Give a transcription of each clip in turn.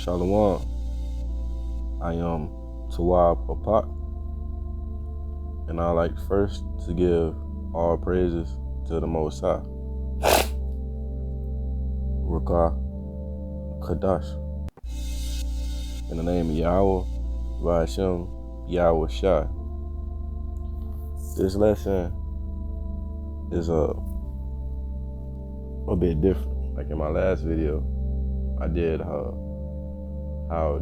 Shalom. I am Tawab Apak, and I like first to give all praises to the Most High, Rakah Kadash, in the name of Yahweh, Vashem, Yahweh Shai. This lesson is a bit different. Like in my last video, I did how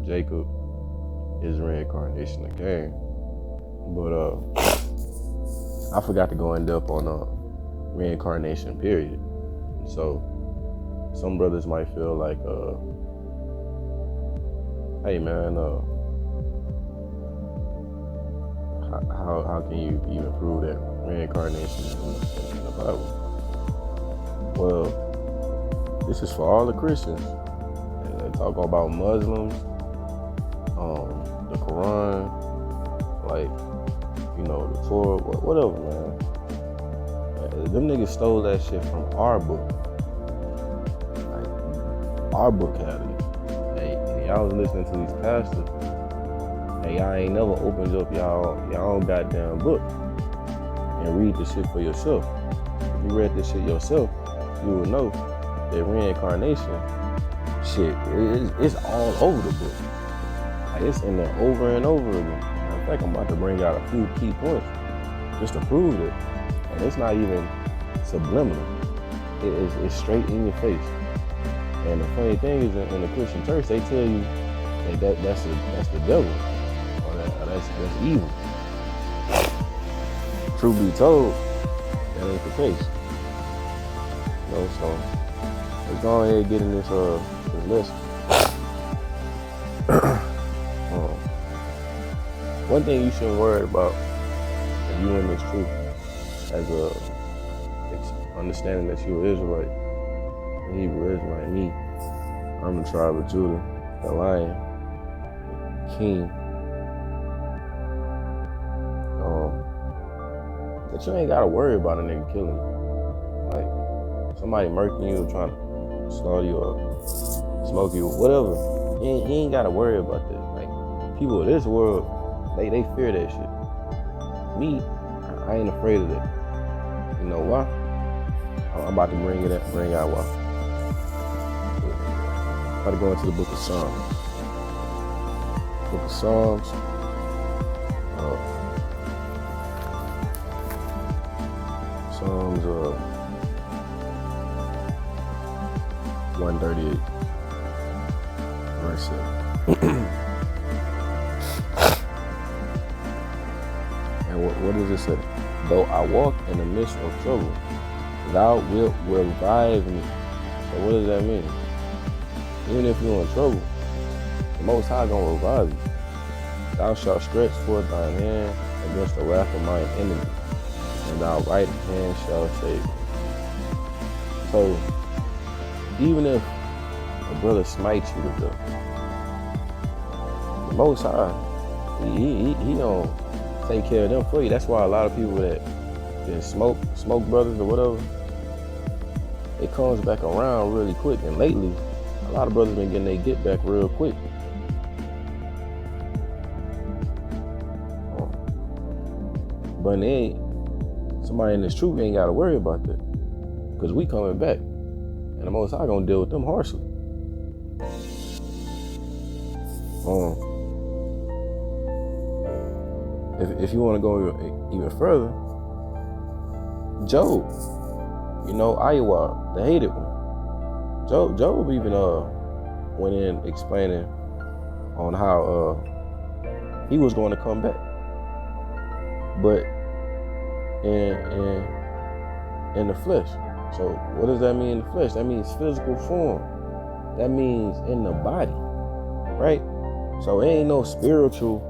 Jacob is reincarnation again, but I forgot to go in depth on reincarnation period. So some brothers might feel like, hey man, how can you even prove that reincarnation in the Bible? Well, this is for all the Christians. They talk about Muslims, the Quran, like, the Torah, whatever, man. Them niggas stole that shit from our book. Like, our book had it. Hey, y'all was listening to these pastors. Hey, y'all ain't never opened up y'all own goddamn book and read the shit for yourself. If you read this shit yourself, you will know that reincarnation shit, it's all over the book. Like, it's in there over and over again. In fact, I'm about to bring out a few key points just to prove it. And it's not even subliminal. It's straight in your face. And the funny thing is, in the Christian church, they tell you that's the devil, or that's evil. Truth be told, that ain't the case. So let's go ahead and get in this list. One thing you shouldn't worry about if you in this truth, as understanding that you're an Israelite, a Hebrew Israelite. Me, I'm the tribe of Judah, the Lion, the King. That you ain't gotta worry about a nigga killing you. Like, somebody murking you, trying to slaughter you or smoke you, whatever. You ain't gotta worry about that. Like, people of this world, they fear that shit. Me, I ain't afraid of that. You know why? I'm about to bring out why. I'm about to go into the book of Psalms. Book of Psalms. Psalms 138, verse 7. And what does it say? Though I walk in the midst of trouble, thou wilt revive me. So what does that mean? Even if you're in trouble, the Most High gonna revive you. Thou shalt stretch forth thine hand against the wrath of mine enemy, and thy right hand shall save me. So even if a brother smites you to death, the Most High, he gonna take care of them for you. That's why a lot of people that smoke brothers or whatever, it comes back around really quick. And lately, a lot of brothers been getting their get back real quick. But somebody in this truth ain't gotta worry about that, because we coming back, and the Most High gonna deal with them harshly. If you want to go even further, Job, Iowa, the hated one. Job even went in explaining on how he was going to come back, but in the flesh. So what does that mean in the flesh? That means physical form. That means in the body, right? So it ain't no spiritual,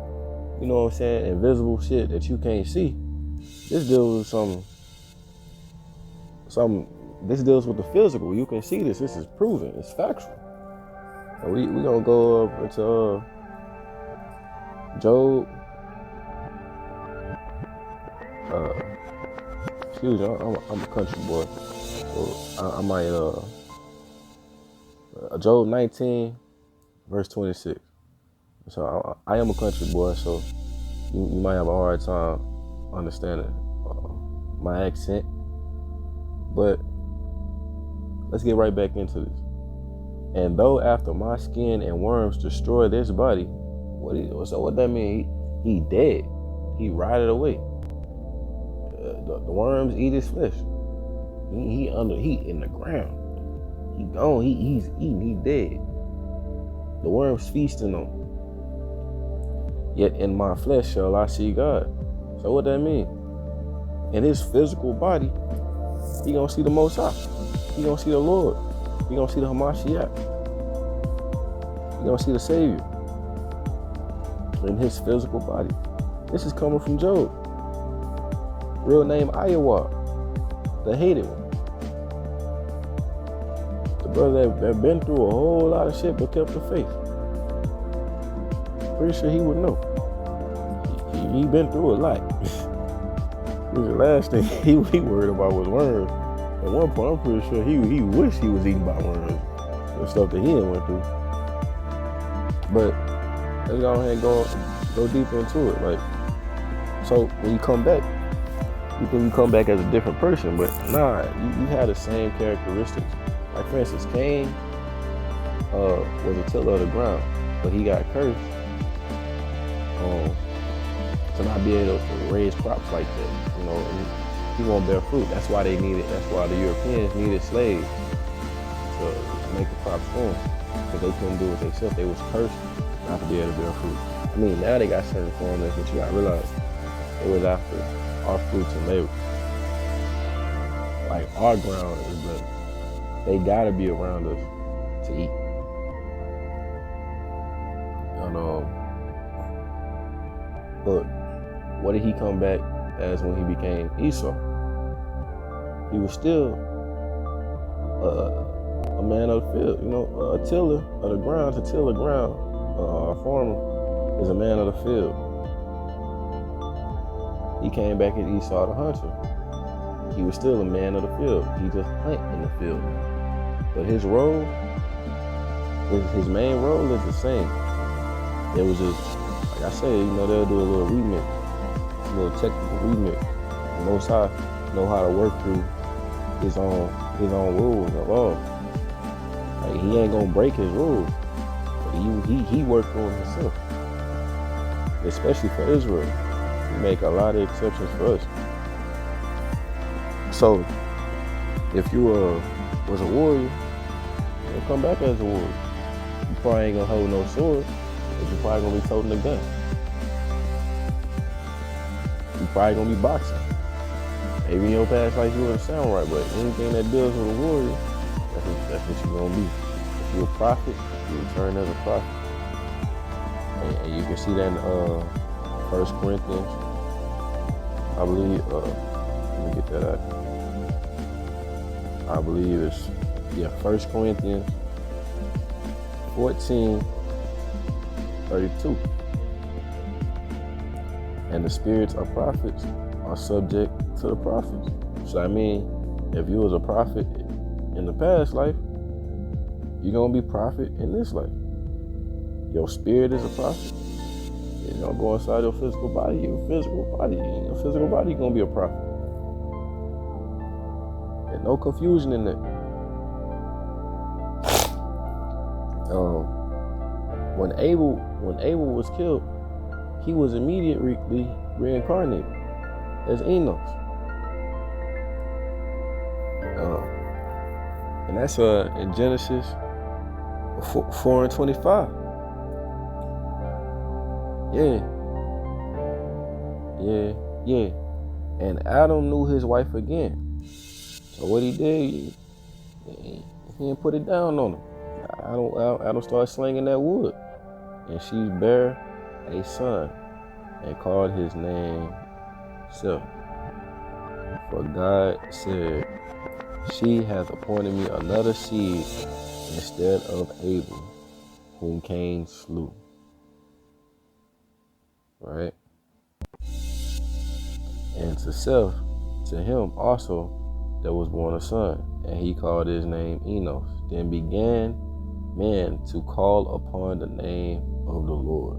invisible shit that you can't see. This deals with this deals with the physical. You can see this. This is proven. It's factual. And we gonna go up into Job. Excuse me, I'm a country boy. So I might Job 19, verse 26. So I am a country boy, so you might have a hard time understanding my accent. But let's get right back into this. And though after my skin and worms destroy this body, what that mean? He dead. He rotted away. The worms eat his flesh. He in the ground. He gone. He's eating. He dead. The worms feasting on. Yet in my flesh shall I see God. So what that mean? In his physical body, he gonna see the Most High. He gonna see the Lord. He gonna see the Hamashiach. He gonna see the Savior. In his physical body. This is coming from Job. Real name Iowa, the hated one. The brother that been through a whole lot of shit but kept the faith. Pretty sure he would know. He been through a lot. The last thing he worried about was worms. At one point, I'm pretty sure he wished he was eaten by worms. The stuff that he done went through. But let's go ahead and go deeper into it. Like, so when you come back, you think you come back as a different person, but nah, you had the same characteristics. Like for instance, Cain was a tiller of the ground, but he got cursed to not be able to raise crops like that. You know, and he won't bear fruit. That's why the Europeans needed slaves to make the crops for them, because they couldn't do it themselves. They was cursed not to be able to bear fruit. I mean, now they got certain formulas, but you gotta realize it was after our fruits and labor. Like our ground is blessed. They gotta be around us to eat. And but what did he come back as when he became Esau? He was still a man of the field, you know, a tiller of the ground. To till the ground, a farmer is a man of the field. He came back as Esau the hunter. He was still a man of the field. He just hunt in the field. But his role, his main role is the same. It was just, like I said, you know, they'll do a little remix, a little technical remix. The Most High know how to work through his own rules and laws. Like, he ain't gonna break his rules, but he worked on himself, especially for Israel. He make a lot of exceptions for us. So, if you was a warrior, you'll come back as a warrior. You probably ain't gonna hold no sword, but you probably gonna be toting a gun. You probably gonna be boxing. Maybe in your past life you were a samurai, but anything that deals with a warrior, that's what you're gonna be. If you're a prophet, you return as a prophet. And you can see that in 1 Corinthians, I believe, let me get that out. I believe it's, 1 Corinthians 14:32. And the spirits of prophets are subject to the prophets. So I mean, if you was a prophet in the past life, you're gonna be prophet in this life. Your spirit is a prophet. It's gonna go inside your physical body. Your physical body gonna be a prophet. And no confusion in that. When Abel was killed, he was immediately reincarnated as Enos. And that's in Genesis 4:25. Yeah. And Adam knew his wife again. So what he did, he didn't put it down on him. Adam started slinging that wood. And she bare a son and called his name Seth. For God said, she hath appointed me another seed instead of Abel, whom Cain slew. Right? And to Seth, to him also there was born a son, and he called his name Enos. Then began men to call upon the name of the Lord.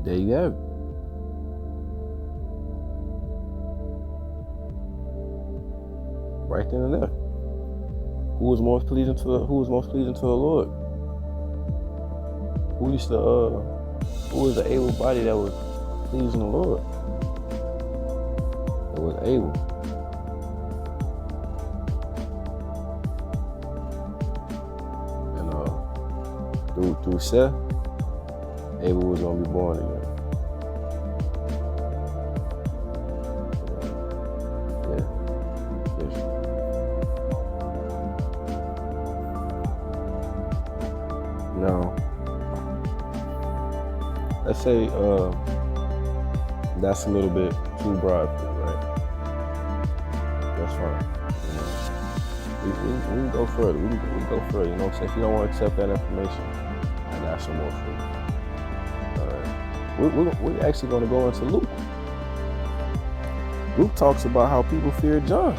There you have it. Right then and there. Who was most pleasing to the Lord? Who was the able body that was pleasing the Lord? It was Abel. And through Seth, Abel was gonna be born again. Now, let's say that's a little bit too broad for you, right? That's fine. We can go further. We can go further. You know what I'm saying? If you don't want to accept that information, I got some more for you. All right. We're actually going to go into Luke. Luke talks about how people feared John.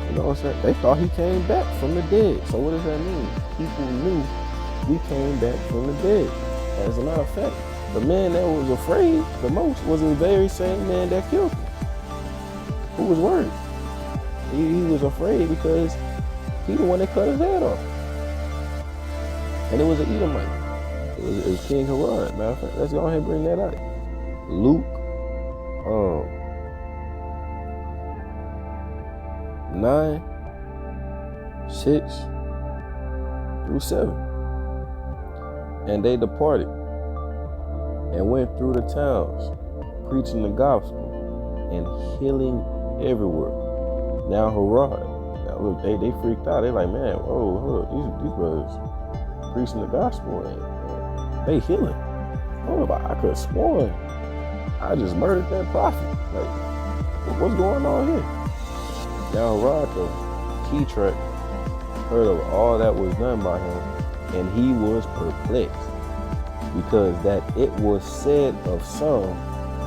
You know what I'm saying? They thought he came back from the dead. So what does that mean? People knew he came back from the dead. As a matter of fact, the man that was afraid the most was the very same man that killed him. Who was worried? He was afraid because he the one that cut his head off. And it was an Edomite. It was King Herod. Matter of fact, let's go ahead and bring that out. Luke 9:6-7. And they departed and went through the towns, preaching the gospel and healing everywhere. Now Herod, look, they freaked out. They like, man, whoa, look, these brothers preaching the gospel and they healing. I could have sworn I just murdered that prophet. Like, what's going on here? Now Herod, the Tetrarch, heard of all that was done by him, and he was perplexed, because that it was said of some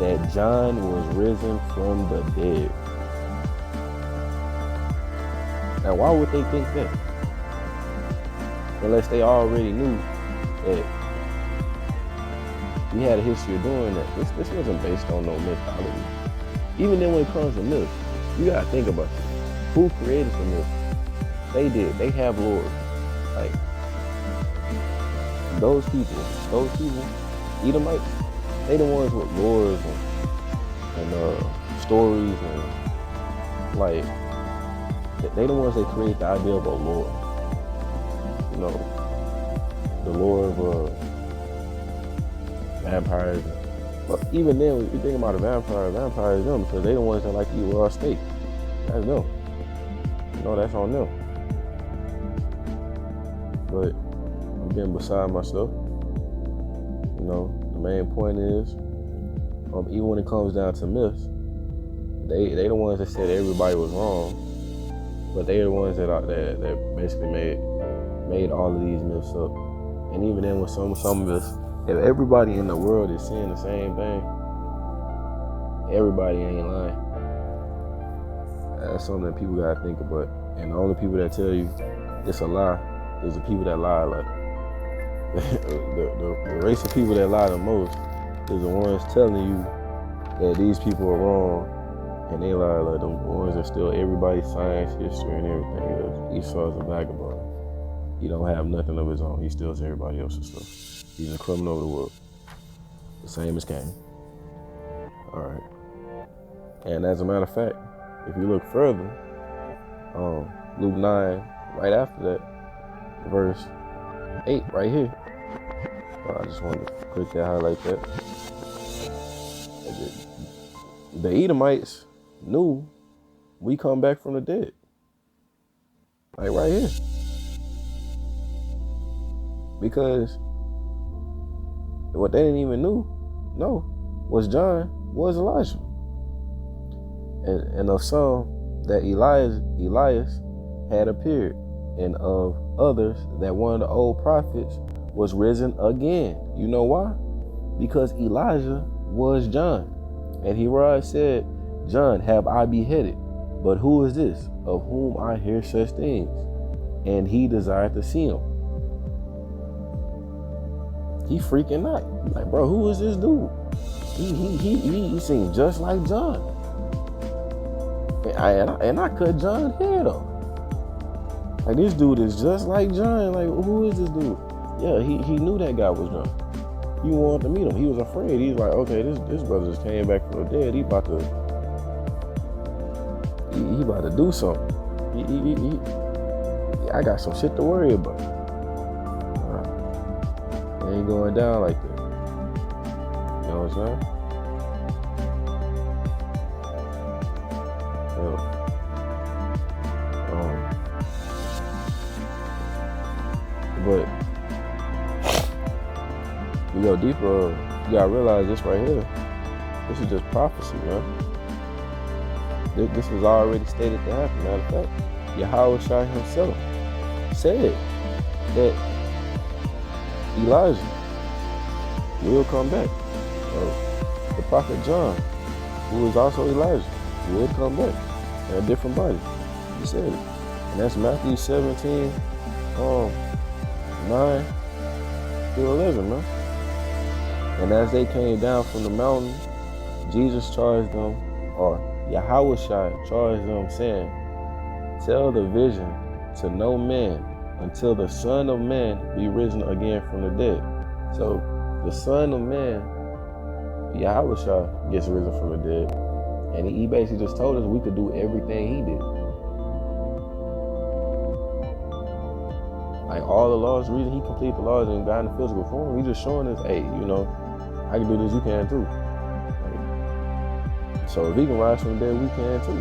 that John was risen from the dead. Now, why would they think that? Unless they already knew that we had a history of doing that. This wasn't based on no mythology. Even then, when it comes to myths, you gotta think about this. Who created the myth? They did. They have lore. Like, those people, Edomites, they the ones with lores and stories, and like, they the ones that create the idea of a lore. You know, the lore of vampires. But even then, when you think about a vampires them, because they the ones that like to eat raw steak. That's them. You know, that's on them. But I'm getting beside myself. You know, the main point is, even when it comes down to myths, they the ones that said everybody was wrong, but they the ones that basically made all of these myths up. And even then, with some myths, if everybody in the world is saying the same thing, everybody ain't lying. That's something that people gotta think about. And the only people that tell you it's a lie is the people that lie. Like the race of people that lie the most is the ones telling you that these people are wrong, and they lie. Like the ones that steal everybody's science, history, and everything else. Esau's a vagabond. He don't have nothing of his own. He steals everybody else's stuff. He's a criminal of the world. The same as Cain. All right. And as a matter of fact, if you look further, Luke 9, right after that, verse 8, right here. I just wanted to quickly highlight that. The Edomites knew we come back from the dead. Like right here. Because what they didn't even know was John was Elijah. And of some that Elias had appeared, and of others that one of the old prophets was risen again. You know why? because Elijah was John. And Herod said, John have I beheaded, but who is this of whom I hear such things? And he desired to see him. He freaking out. Like, bro, who is this dude? He seemed just like John. And I cut John's head off. Like, this dude is just like John. Like, who is this dude? Yeah, he knew that guy was John. He wanted to meet him. He was afraid. He's like, okay, this brother just came back from the dead. He about to do something. I got some shit to worry about. It ain't going down like that. You know what I'm saying? But you go deeper, you gotta realize this right here. This is just prophecy, man. This was already stated to happen. Matter of fact, Yahweh himself said that Elijah will come back. The prophet John, who is also Elijah, will come back in a different body. He said it. And that's Matthew 17, 9 through 11, man. And as they came down from the mountain, Jesus charged them, or Yahweh charged them, saying, tell the vision to no man until the Son of Man be risen again from the dead. So the Son of Man, Yahweh gets risen from the dead. And he basically just told us we could do everything he did. Like all the laws, the reason he completed the laws and got in the physical form, he just showing us, hey, you know, I can do this, you can too. Like, so if he can rise from the dead, we can too.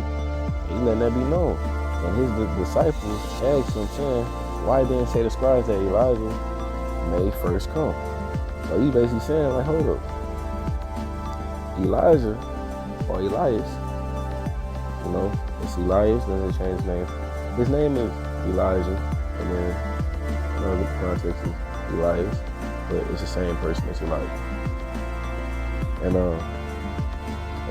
He letting that be known. And his disciples asked him, saying, why didn't say the scribes that Elijah may first come? So he basically saying, like, hold up. Elijah, or Elias, you know, it's Elias, then they changed his name. His name is Elijah, and then another context is Elias, but it's the same person as Elijah. And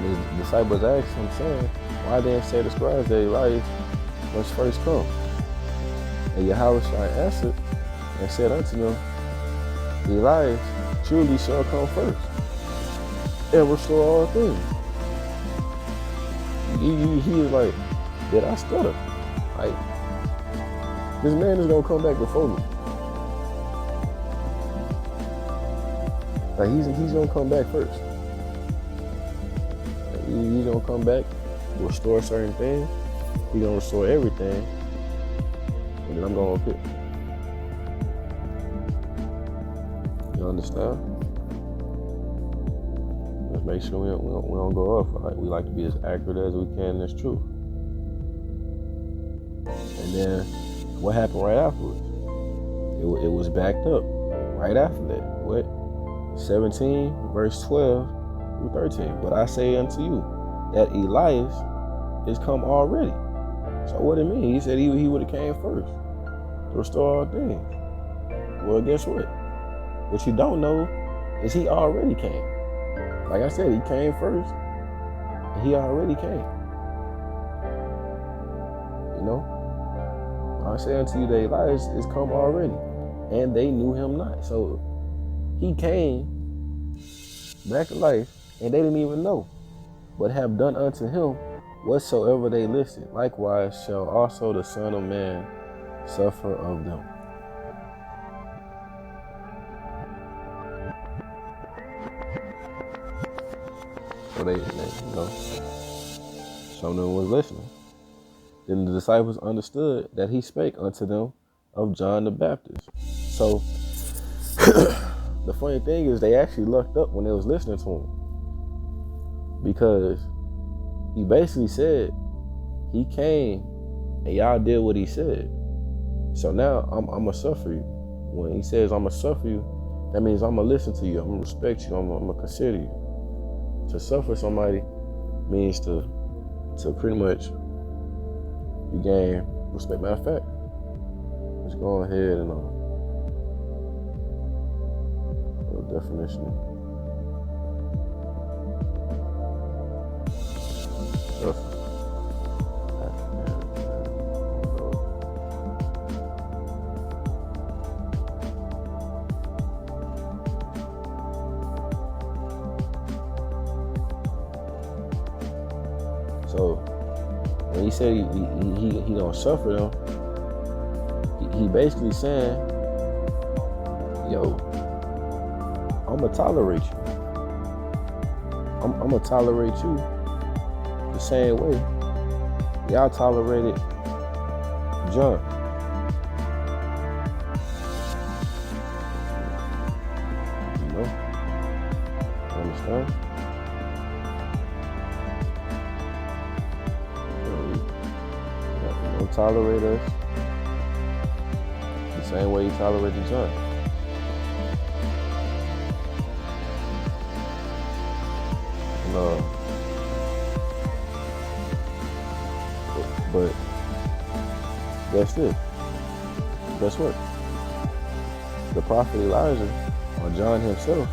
his disciples asked him, saying, why didn't say the scribes that Elias must first come? And Yahweh answered and said unto them, Elias truly shall come first and restore all things. He is like, did I stutter? Like, this man is gonna come back before me. Like, he's gonna come back first. He's gonna come back, restore certain things. He's gonna restore everything, and then I'm gonna appear. You understand? Let's make sure we don't go off. Like, we like to be as accurate as we can. That's true. And then what happened right afterwards? It was backed up right after that. What? 17 verse 12 through 13. But I say unto you that Elias is come already. So what it mean? He said he would have came first to restore all things. Well, guess what? What you don't know is he already came. Like I said, he came first, and he already came. You know? I say unto you that Elias is come already, and they knew him not. So he came back to life, and they didn't even know, but have done unto him whatsoever they listed. Likewise shall also the Son of Man suffer of them. So they you know, some of them was listening. Then the disciples understood that he spake unto them of John the Baptist. So the funny thing is they actually lucked up when they was listening to him, because he basically said he came and y'all did what he said. So now I'm gonna suffer you. When he says I'm gonna suffer you, that means I'm gonna listen to you, I'm gonna respect you, I'm gonna consider you. To suffer somebody means to pretty much you gain respect. Matter of fact, let's go ahead and definition. So when he said he gonna suffer them, he basically saying, yo, I'm gonna tolerate you. I'm gonna tolerate you the same way y'all tolerated John. You know? Understand? You don't tolerate us the same way you tolerated John. But guess this. Guess what? The prophet Elijah, or John himself,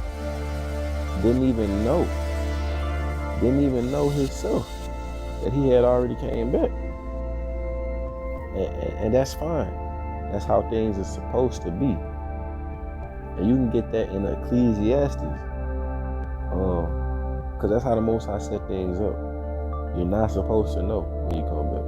didn't even know himself that he had already came back. And that's fine. That's how things are supposed to be. And you can get that in Ecclesiastes. Because that's how the Most High set things up. You're not supposed to know when you come back.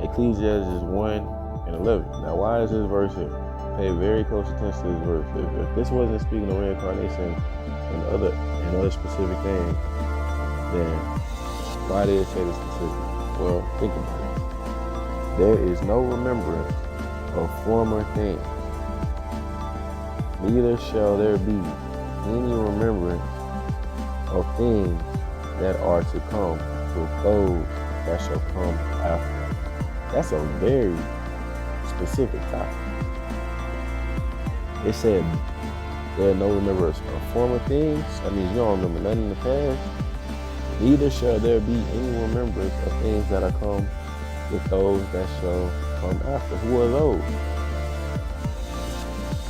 Ecclesiastes 1:11. Now, why is this verse here? Pay very close attention to this verse. If this wasn't speaking of reincarnation and other specific things, then why did it say this specific? Well, think about it. There is no remembrance of former things. Neither shall there be any remembrance of things that are to come with those that shall come after. That's a very specific topic. It said there are no remembrance of former things. That means you don't remember nothing in the past. Neither shall there be any remembrance of things that are come with those that shall come after. Who are those?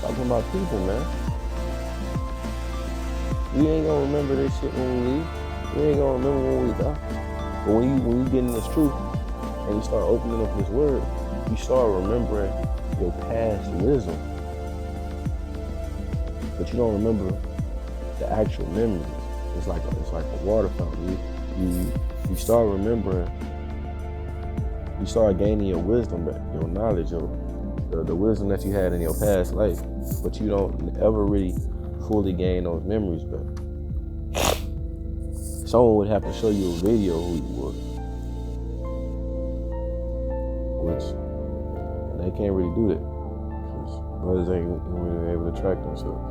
Talking about people, man. We ain't gonna remember this shit when we leave. We ain't gonna remember when we die. But when you get in this truth and you start opening up this word, you start remembering your past wisdom. But you don't remember the actual memories. It's like a water fountain. You start remembering. You start gaining your wisdom back, your knowledge, the wisdom that you had in your past life, but you don't ever really fully gain those memories back. Someone would have to show you a video who you was, which they can't really do that because brothers ain't really able to track themselves.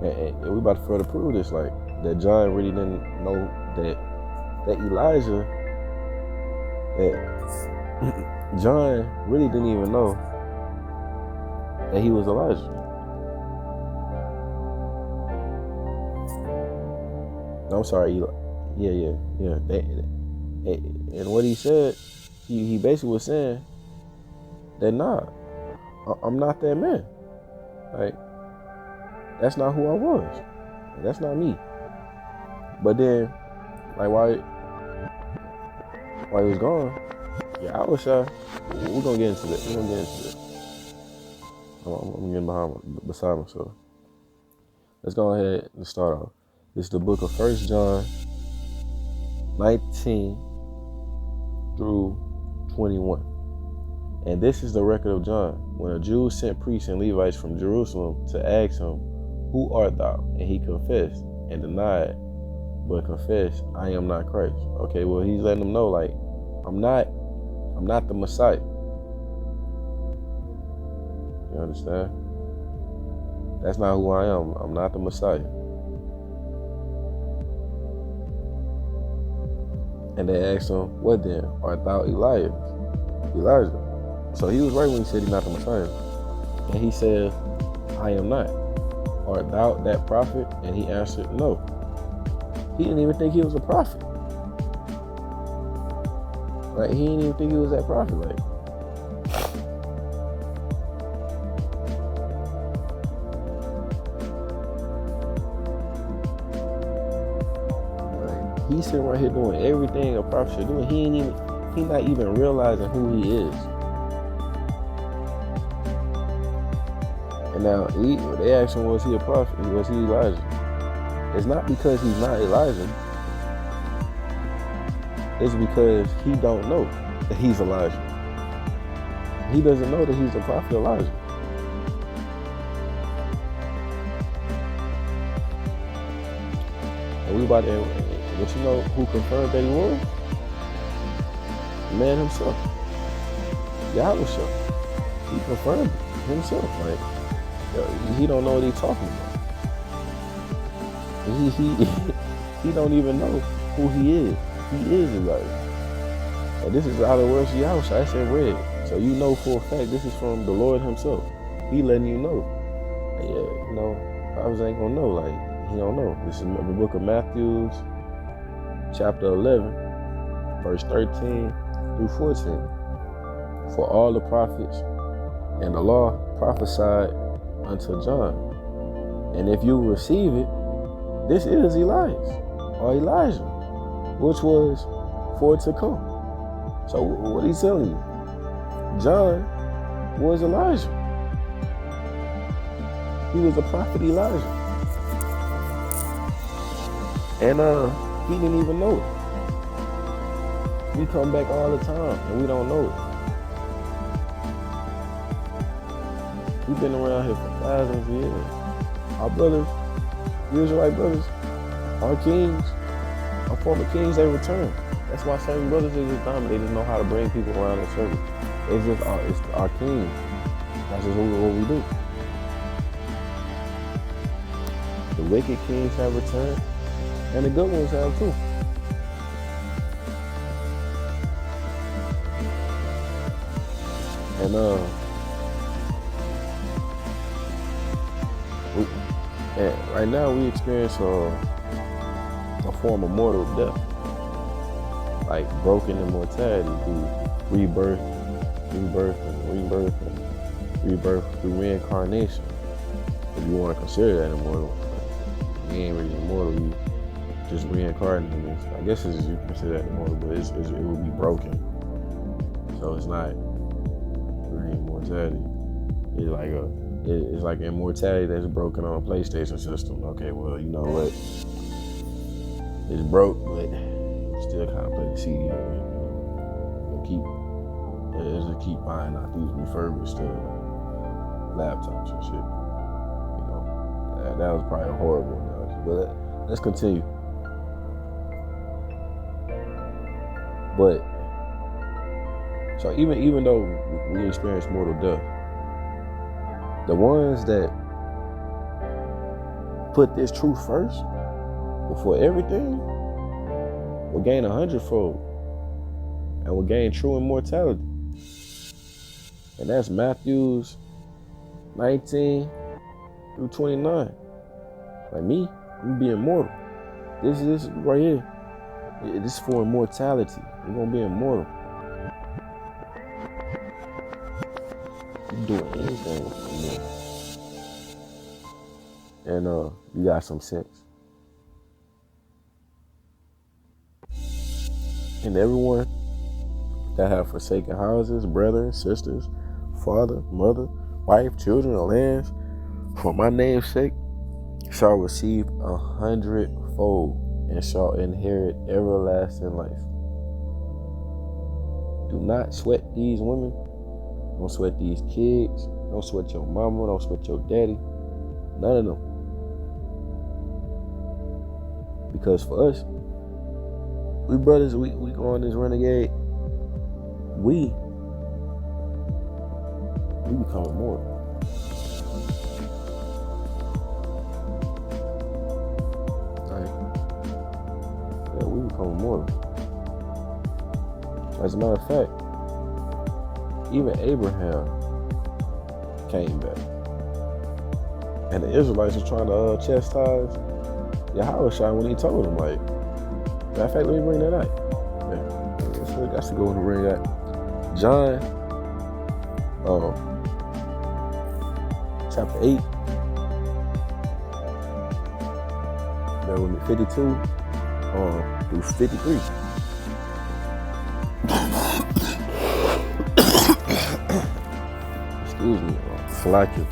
And we about to further prove this, like that John really didn't know that Elijah, that John really didn't even know that he was Elijah. No, I'm sorry, yeah. And what he said, he basically was saying that I'm not that man. Like, that's not who I was. That's not me. But then, like, while he was gone, yeah, I was shy. We're gonna get into that. I'm getting beside myself. Let's go ahead and start off. It's the book of 1 John 19 through 21. And this is the record of John, when a Jew sent priests and Levites from Jerusalem to ask him, "Who art thou?" And he confessed and denied, but confessed, "I am not Christ." Okay, well, he's letting them know, like, I'm not the Messiah. You understand? That's not who I am. I'm not the Messiah. And they asked him, "What then? Art thou Elijah?" So he was right when he said he's not the Messiah. And he said, "I am not. Art thou that prophet?" And he answered, "No." He didn't even think he was a prophet. Like, he didn't even think he was that prophet. Like, he's sitting right here doing everything a prophet should do. He ain't even, He not even realizing who he is. And now they asked him, was he a prophet? Was he Elijah? It's not because he's not Elijah. It's because he don't know that he's Elijah. He doesn't know that he's the prophet Elijah. And we about to, but you know who confirmed that he was? The man himself. Yahweh. He confirmed it himself. Like, he don't know what he's talking about. He don't even know who he is. He is Elijah. And this is out of the words of Yahweh. I said read. So you know for a fact this is from the Lord himself. He letting you know. And yeah, you know, prophets ain't gonna know. Like, he don't know. This is the book of Matthew, chapter 11, verse 13 through 14. For all the prophets and the law prophesied unto John. And if you receive it, this is Elias or Elijah, which was for to come. So what he's telling you? John was Elijah. He was the prophet Elijah. And he didn't even know it. We come back all the time and we don't know it. We've been around here for thousands of years. Our brothers, the Israelite brothers, our kings, our former kings, they return. That's why certain brothers are just dumb. They just know how to bring people around in circles. It's our kings. That's just what we do. The wicked kings have returned, and the good ones have too. And right now we experience a form of mortal death, like broken immortality through rebirth through reincarnation. If you want to consider that immortal, you ain't really immortal. You just reincarnating. I guess you consider that immortal, but it will be broken. So it's not really immortality. It's like immortality that's broken on a PlayStation system. Okay, well, you know what? It's broke, but you still kind of play the CD. Just keep buying out these refurbished laptops and shit. You know, that was probably a horrible analogy. But let's continue. But so even though we experience mortal death, the ones that put this truth first before everything will gain 100-fold and will gain true immortality. And that's Matthew 19 through 29. Like me, I'm being immortal. This is right here. This is for immortality. We're gonna be immortal. You're doing anything. And you got some sense. And everyone that have forsaken houses, brethren, sisters, father, mother, wife, children, or lands, for my name's sake, shall receive 100-fold and shall inherit everlasting life. Do not sweat these women. Don't sweat these kids. Don't sweat your mama. Don't sweat your daddy. None of them. Because for us, we brothers, we go on this renegade. We become immortal. Right? Yeah, we become immortal. As a matter of fact, even Abraham came back. And the Israelites were trying to chastise Yahweh when he told them, like, matter of fact, let me bring that out. Yeah, that's to go and bring that. John, chapter 8, that would be 52 through 53. Excuse me, slack you.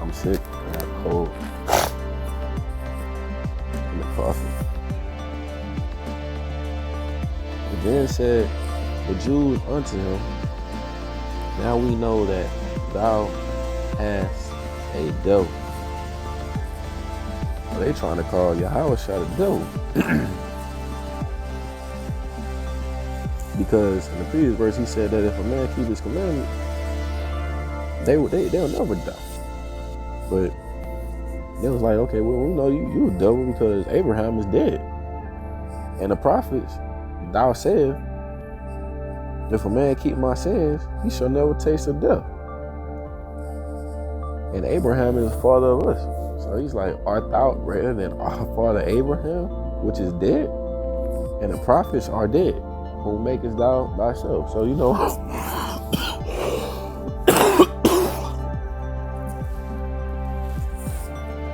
I'm sick. I got a cold. I'm the prophet. And then said the Jews unto him, now we know that thou hast a devil. Well, they trying to call Yahweh a devil. Because in the previous verse he said that if a man keep his commandment, they'll never die. But it was like, okay, well, we know you a devil because Abraham is dead. And the prophets, thou said, if a man keep my sins, he shall never taste of death. And Abraham is the father of us. So he's like, art thou greater than our father Abraham, which is dead? And the prophets are dead. Who makest thou thyself? So, you know,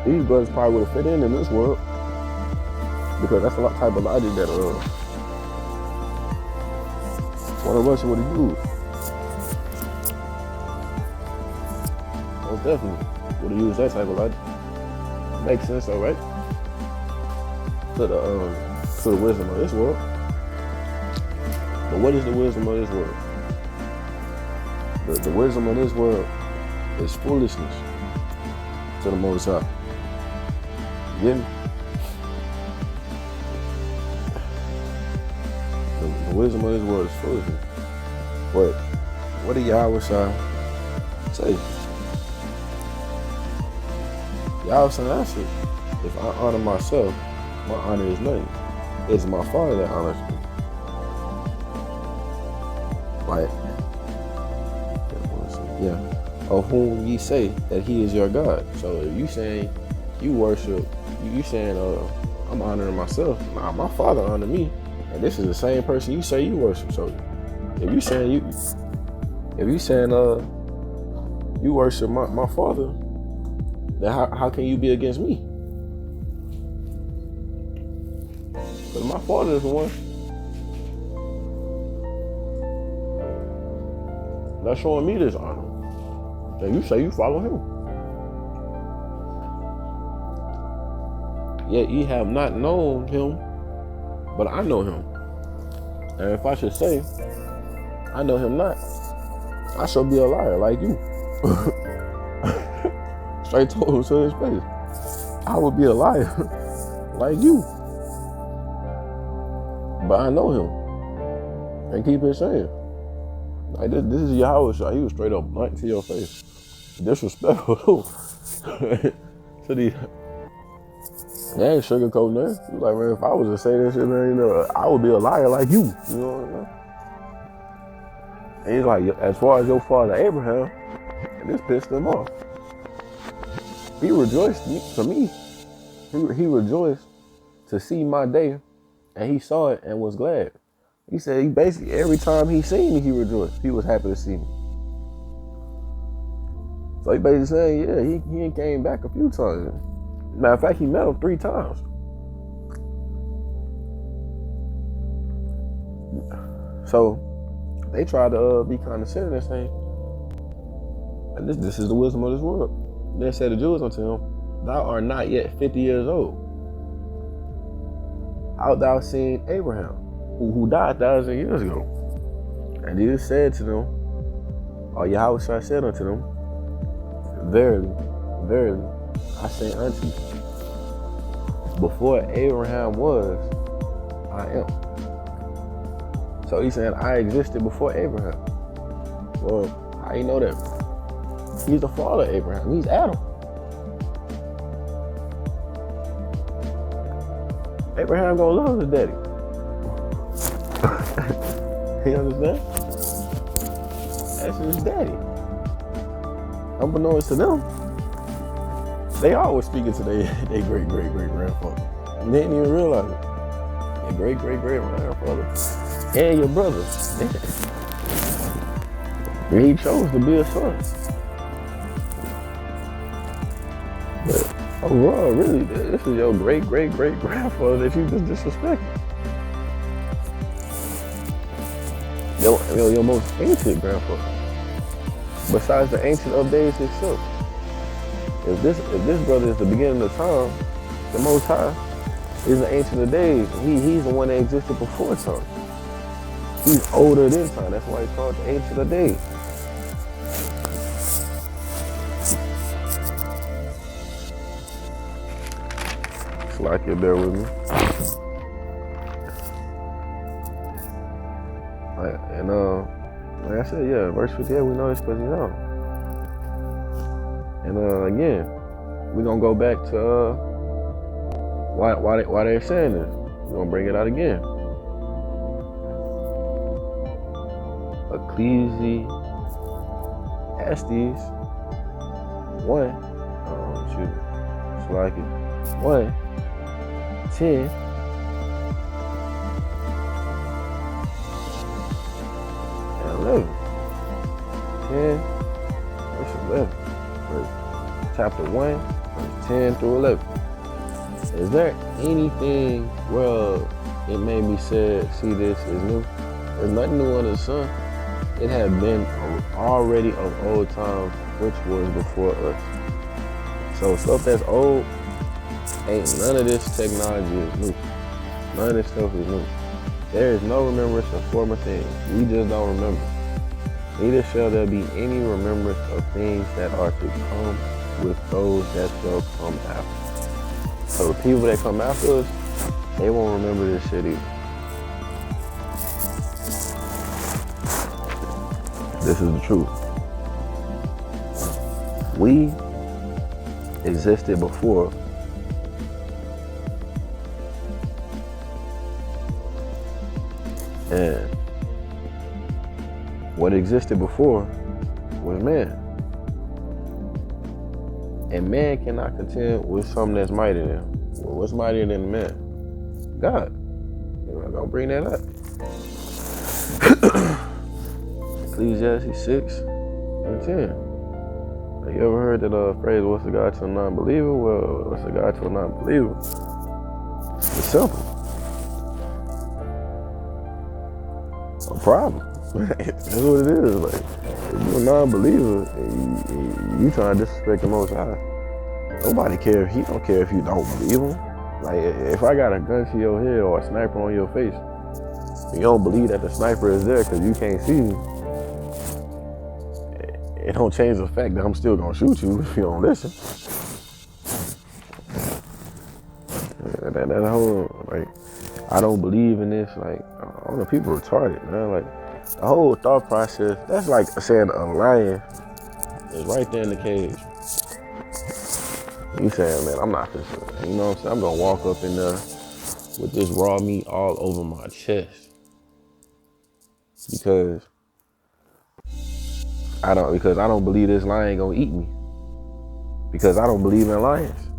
these brothers probably would have fit in this world, because that's a lot type of logic that one of us would have used. Most definitely would have used that type of logic. Makes sense, though, right? To the wisdom of this world. But what is the wisdom of this world? The wisdom of this world is foolishness to the Most High. You get me? The wisdom of this world is foolishness. But what did Yahweh say? Yahweh answered, if I honor myself, my honor is nothing. It's my Father that honors me. Like, yeah, of whom ye say that he is your God. So if you saying you worship, you saying I'm honoring myself, nah, my Father honor me, and this is the same person you say you worship. So if you saying you worship my Father, then how can you be against me? Because my Father is the one that's showing me this honor. And you say you follow him. Yet ye have not known him, but I know him. And if I should say, I know him not, I shall be a liar like you. Straight told him to his face. I would be a liar like you. But I know him. And keep his saying. Like this is Yahweh shot. He was straight up blunt to your face. Disrespectful too. To the they ain't sugarcoating that. He was like, man, if I was to say this shit, man, you know, I would be a liar like you. You know what I mean? And he's like, as far as your father Abraham, and this pissed him off. He rejoiced to me. He rejoiced to see my day, and he saw it and was glad. He said he basically, every time he seen me, he rejoiced. He was happy to see me. So he basically saying, yeah, he came back a few times. Matter of fact, he met him 3 times. So they tried to be condescending and saying, and this is the wisdom of this world. Then said the Jews unto him, thou art not yet 50 years old. Out thou seen Abraham, who died 1,000 years ago. And Jesus said to them, or Yahweh said unto them, verily, verily, I say unto you, before Abraham was, I am. So he said, I existed before Abraham. Well, how you know that? He's the father of Abraham. He's Adam. Abraham gonna love his daddy. You understand? That's his daddy. Unbeknownst to them, they always speaking to their great-great-great-grandfather. And they didn't even realize it. Your great-great-great-grandfather and your brother. And he chose to be a son. But overall, really, this is your great-great-great-grandfather that you just disrespected. Your most ancient grandfather. besides the Ancient of Days himself. If this brother is the beginning of time, the Most High is the Ancient of Days. He's the one that existed before time. He's older than time. That's why he's called the Ancient of Days. It's like you bear with me. And like I said, yeah, verse 58, we know this because he's on. And again, we're gonna go back to why they're saying this. We're gonna bring it out again. Ecclesiastes 1, it's like it, 1:10. And 11. 10, verse 11. Chapter 1, verse 10 through 11. Is there anything where it may be said, see, this is new? There's nothing new under the sun. It had been already of old times, which was before us. So stuff that's old, ain't none of this technology is new. None of this stuff is new. There is no remembrance of former things. We just don't remember. Neither shall there be any remembrance of things that are to come with those that shall come after. So the people that come after us, they won't remember this shit either. This is the truth. We existed before. And what existed before was man. And man cannot contend with something that's mightier than him. Well, what's mightier than man? God. We're not gonna bring that up. Ecclesiastes 6:10. Have you ever heard that phrase, what's the God to a non-believer? Well, what's the God to a non-believer? It's simple. A problem. That's what it is. Like, if you're a non-believer and you trying to disrespect the Most High, nobody cares. He don't care if you don't believe him. Like, if I got a gun to your head or a sniper on your face, you don't believe that the sniper is there because you can't see me, it don't change the fact that I'm still gonna shoot you if you don't listen. That whole, like, I don't believe in this, like, I don't know, people retarded, man. Like, the whole thought process, that's like saying a lion is right there in the cage. You saying, man, I'm not this, you know what I'm saying? I'm gonna walk up in there with this raw meat all over my chest. Because I don't believe this lion gonna eat me. Because I don't believe in lions.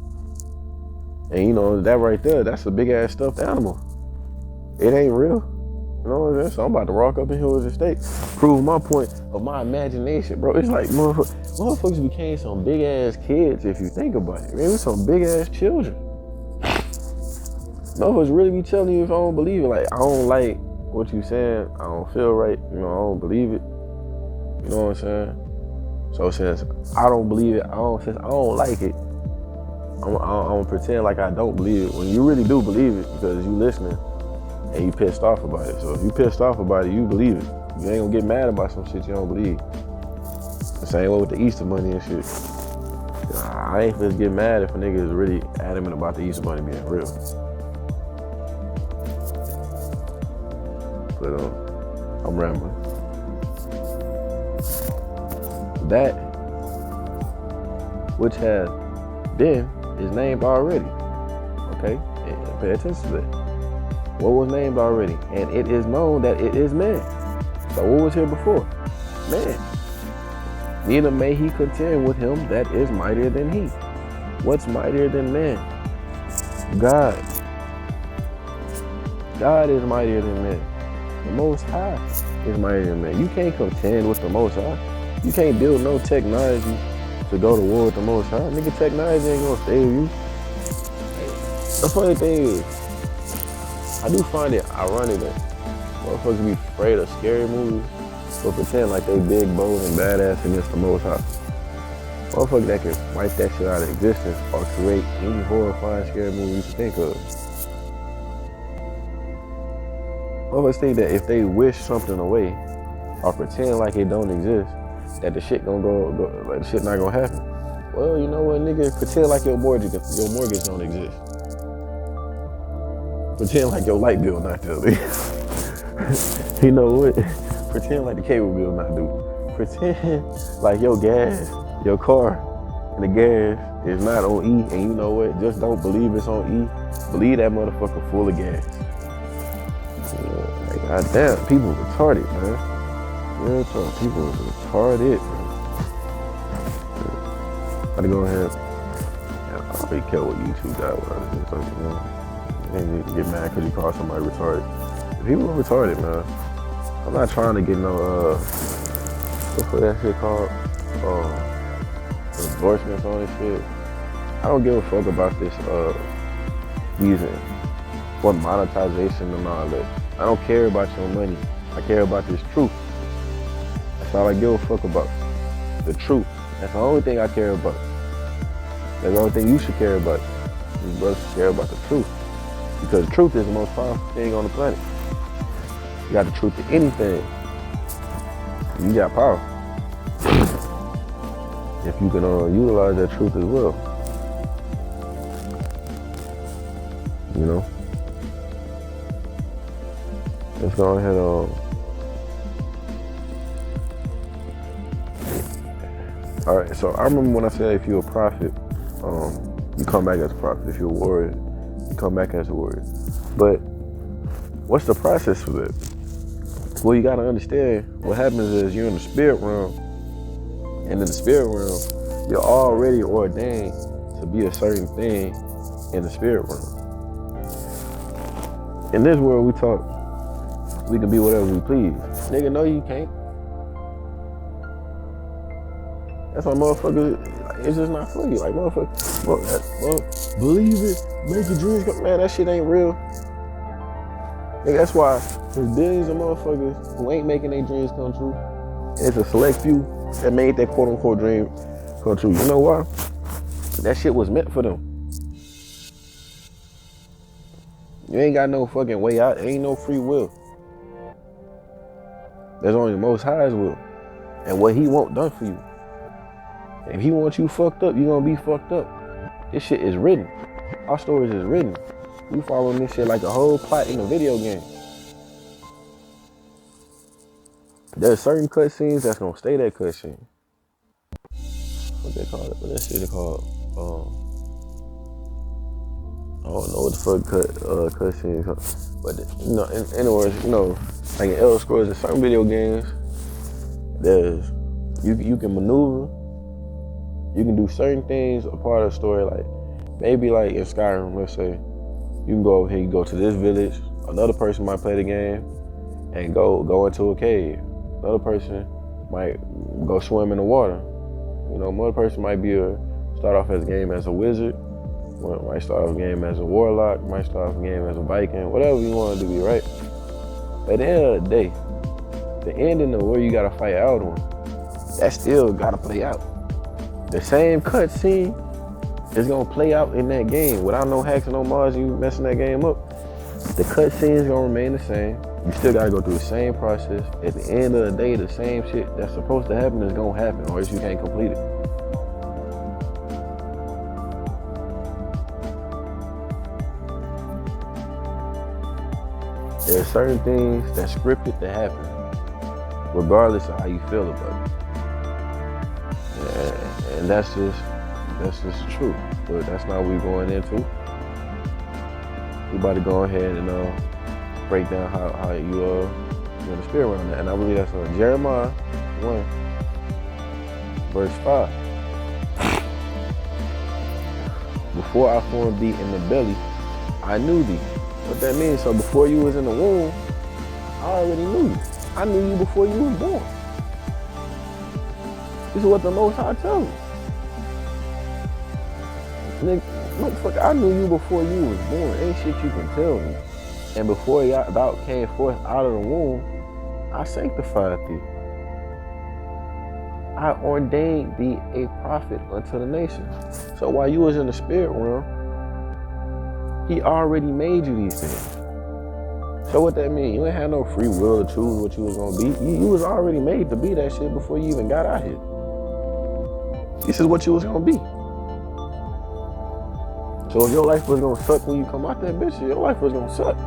And you know, that right there, that's a big ass stuffed animal. It ain't real. You know what I'm saying? So I'm about to walk up in here with a steak, prove my point of my imagination, bro. It's like motherfuckers became some big ass kids if you think about it. Man, we're some big ass children. Motherfuckers really be telling you if I don't believe it. Like, I don't like what you saying. I don't feel right. You know, I don't believe it. You know what I'm saying? So since I don't believe it, since I don't like it, I'm gonna pretend like I don't believe it when you really do believe it because you listening and you pissed off about it. So if you pissed off about it, you believe it. You ain't gonna get mad about some shit you don't believe. The same way with the Easter Bunny and shit. I ain't just get mad if a nigga is really adamant about the Easter Bunny being real. But I'm rambling. That which has been is named already. Okay? And pay attention to that. What was named already? And it is known that it is man. So what was here before? Man. Neither may he contend with him that is mightier than he. What's mightier than man? God. God is mightier than man. The Most High is mightier than man. You can't contend with the Most High. You can't build no technology to go to war with the Most High. Nigga, technology ain't gonna save you. The funny thing is, I do find it ironic that motherfuckers be afraid of scary movies, but pretend like they big, bold, and badass against the Most High. Motherfucker that can wipe that shit out of existence or create any horrifying, scary movie you can think of. Motherfuckers think that if they wish something away or pretend like it don't exist, that the shit gonna go like the shit not gonna happen. Well, you know what, nigga? Pretend like your mortgage don't exist. Pretend like your light bill not there. You know what? Pretend like the cable bill not due. Pretend like your gas, your car, and the gas is not on E, and you know what? Just don't believe it's on E. Believe that motherfucker full of gas. Like, goddamn, people retarded, man. Real talk, people is retarded, man. Gotta go ahead. I don't really care what YouTube got with us. Like, you know, and you get mad because you call somebody retarded. People are retarded, man. I'm not trying to get no, what's that shit called? Endorsements on this shit. I don't give a fuck about this, music. What monetization and all that. I don't care about your money. I care about this truth. That's all I give a fuck about. The truth. That's the only thing I care about. That's the only thing you should care about. You brothers should care about the truth. Because the truth is the most powerful thing on the planet. You got the truth to anything. You got power. If you can utilize that truth as well. You know? Let's go ahead Alright, so I remember when I said if you're a prophet, you come back as a prophet. If you're a warrior, you come back as a warrior. But what's the process for that? Well, you gotta understand what happens is you're in the spirit realm, and in the spirit realm, you're already ordained to be a certain thing in the spirit realm. In this world, we can be whatever we please. Nigga, no, you can't. That's why motherfuckers, it's just not for you. Like, motherfucker, believe it, make your dreams come. Man, that shit ain't real. Nigga, that's why there's billions of motherfuckers who ain't making their dreams come true. And it's a select few that made that quote unquote dream come true. You know why? That shit was meant for them. You ain't got no fucking way out. There ain't no free will. There's only the Most High's will. And what he want done for you. If he wants you fucked up, you gonna be fucked up. This shit is written. Our stories is written. We following this shit like a whole plot in a video game. There's certain cutscenes that's gonna stay that cutscene. What they call it? What that shit called? I don't know what the fuck cutscenes. But you know, in other words, you know, like in Elder Scrolls, in certain video games, there's you can maneuver. You can do certain things a part of the story, like maybe like in Skyrim, let's say, you can go over here, you go to this village, another person might play the game and go into a cave. Another person might go swim in the water. You know, another person might start off as a game as a wizard, might start off a game as a warlock, might start off a game as a Viking, whatever you want to be, right? But at the end of the day, the ending of where you gotta fight out on, that still gotta play out. The same cutscene is gonna play out in that game without no hacks and no mods. You messing that game up, the cutscene is gonna remain the same. You still gotta go through the same process. At the end of the day, the same shit that's supposed to happen is gonna happen, or else you can't complete it. There are certain things that's scripted to happen, regardless of how you feel about it. And that's just the truth. But that's not what we're going into. We about to go ahead and break down how you in the spirit realm. And I believe that's on Jeremiah 1, verse 5. Before I formed thee in the belly, I knew thee. What that means? So before you was in the womb, I already knew you. I knew you before you was born. This is what the Most High tells me. Nigga, motherfucker, I knew you before you was born. Ain't shit you can tell me. And before thou came forth out of the womb, I sanctified thee. I ordained thee a prophet unto the nation. So while you was in the spirit realm, he already made you these things. So what that mean? You ain't had no free will to choose what you was gonna be. You was already made to be that shit before you even got out here. This is what you was gonna be. So if your life was gonna suck when you come out that bitch, your life was gonna suck.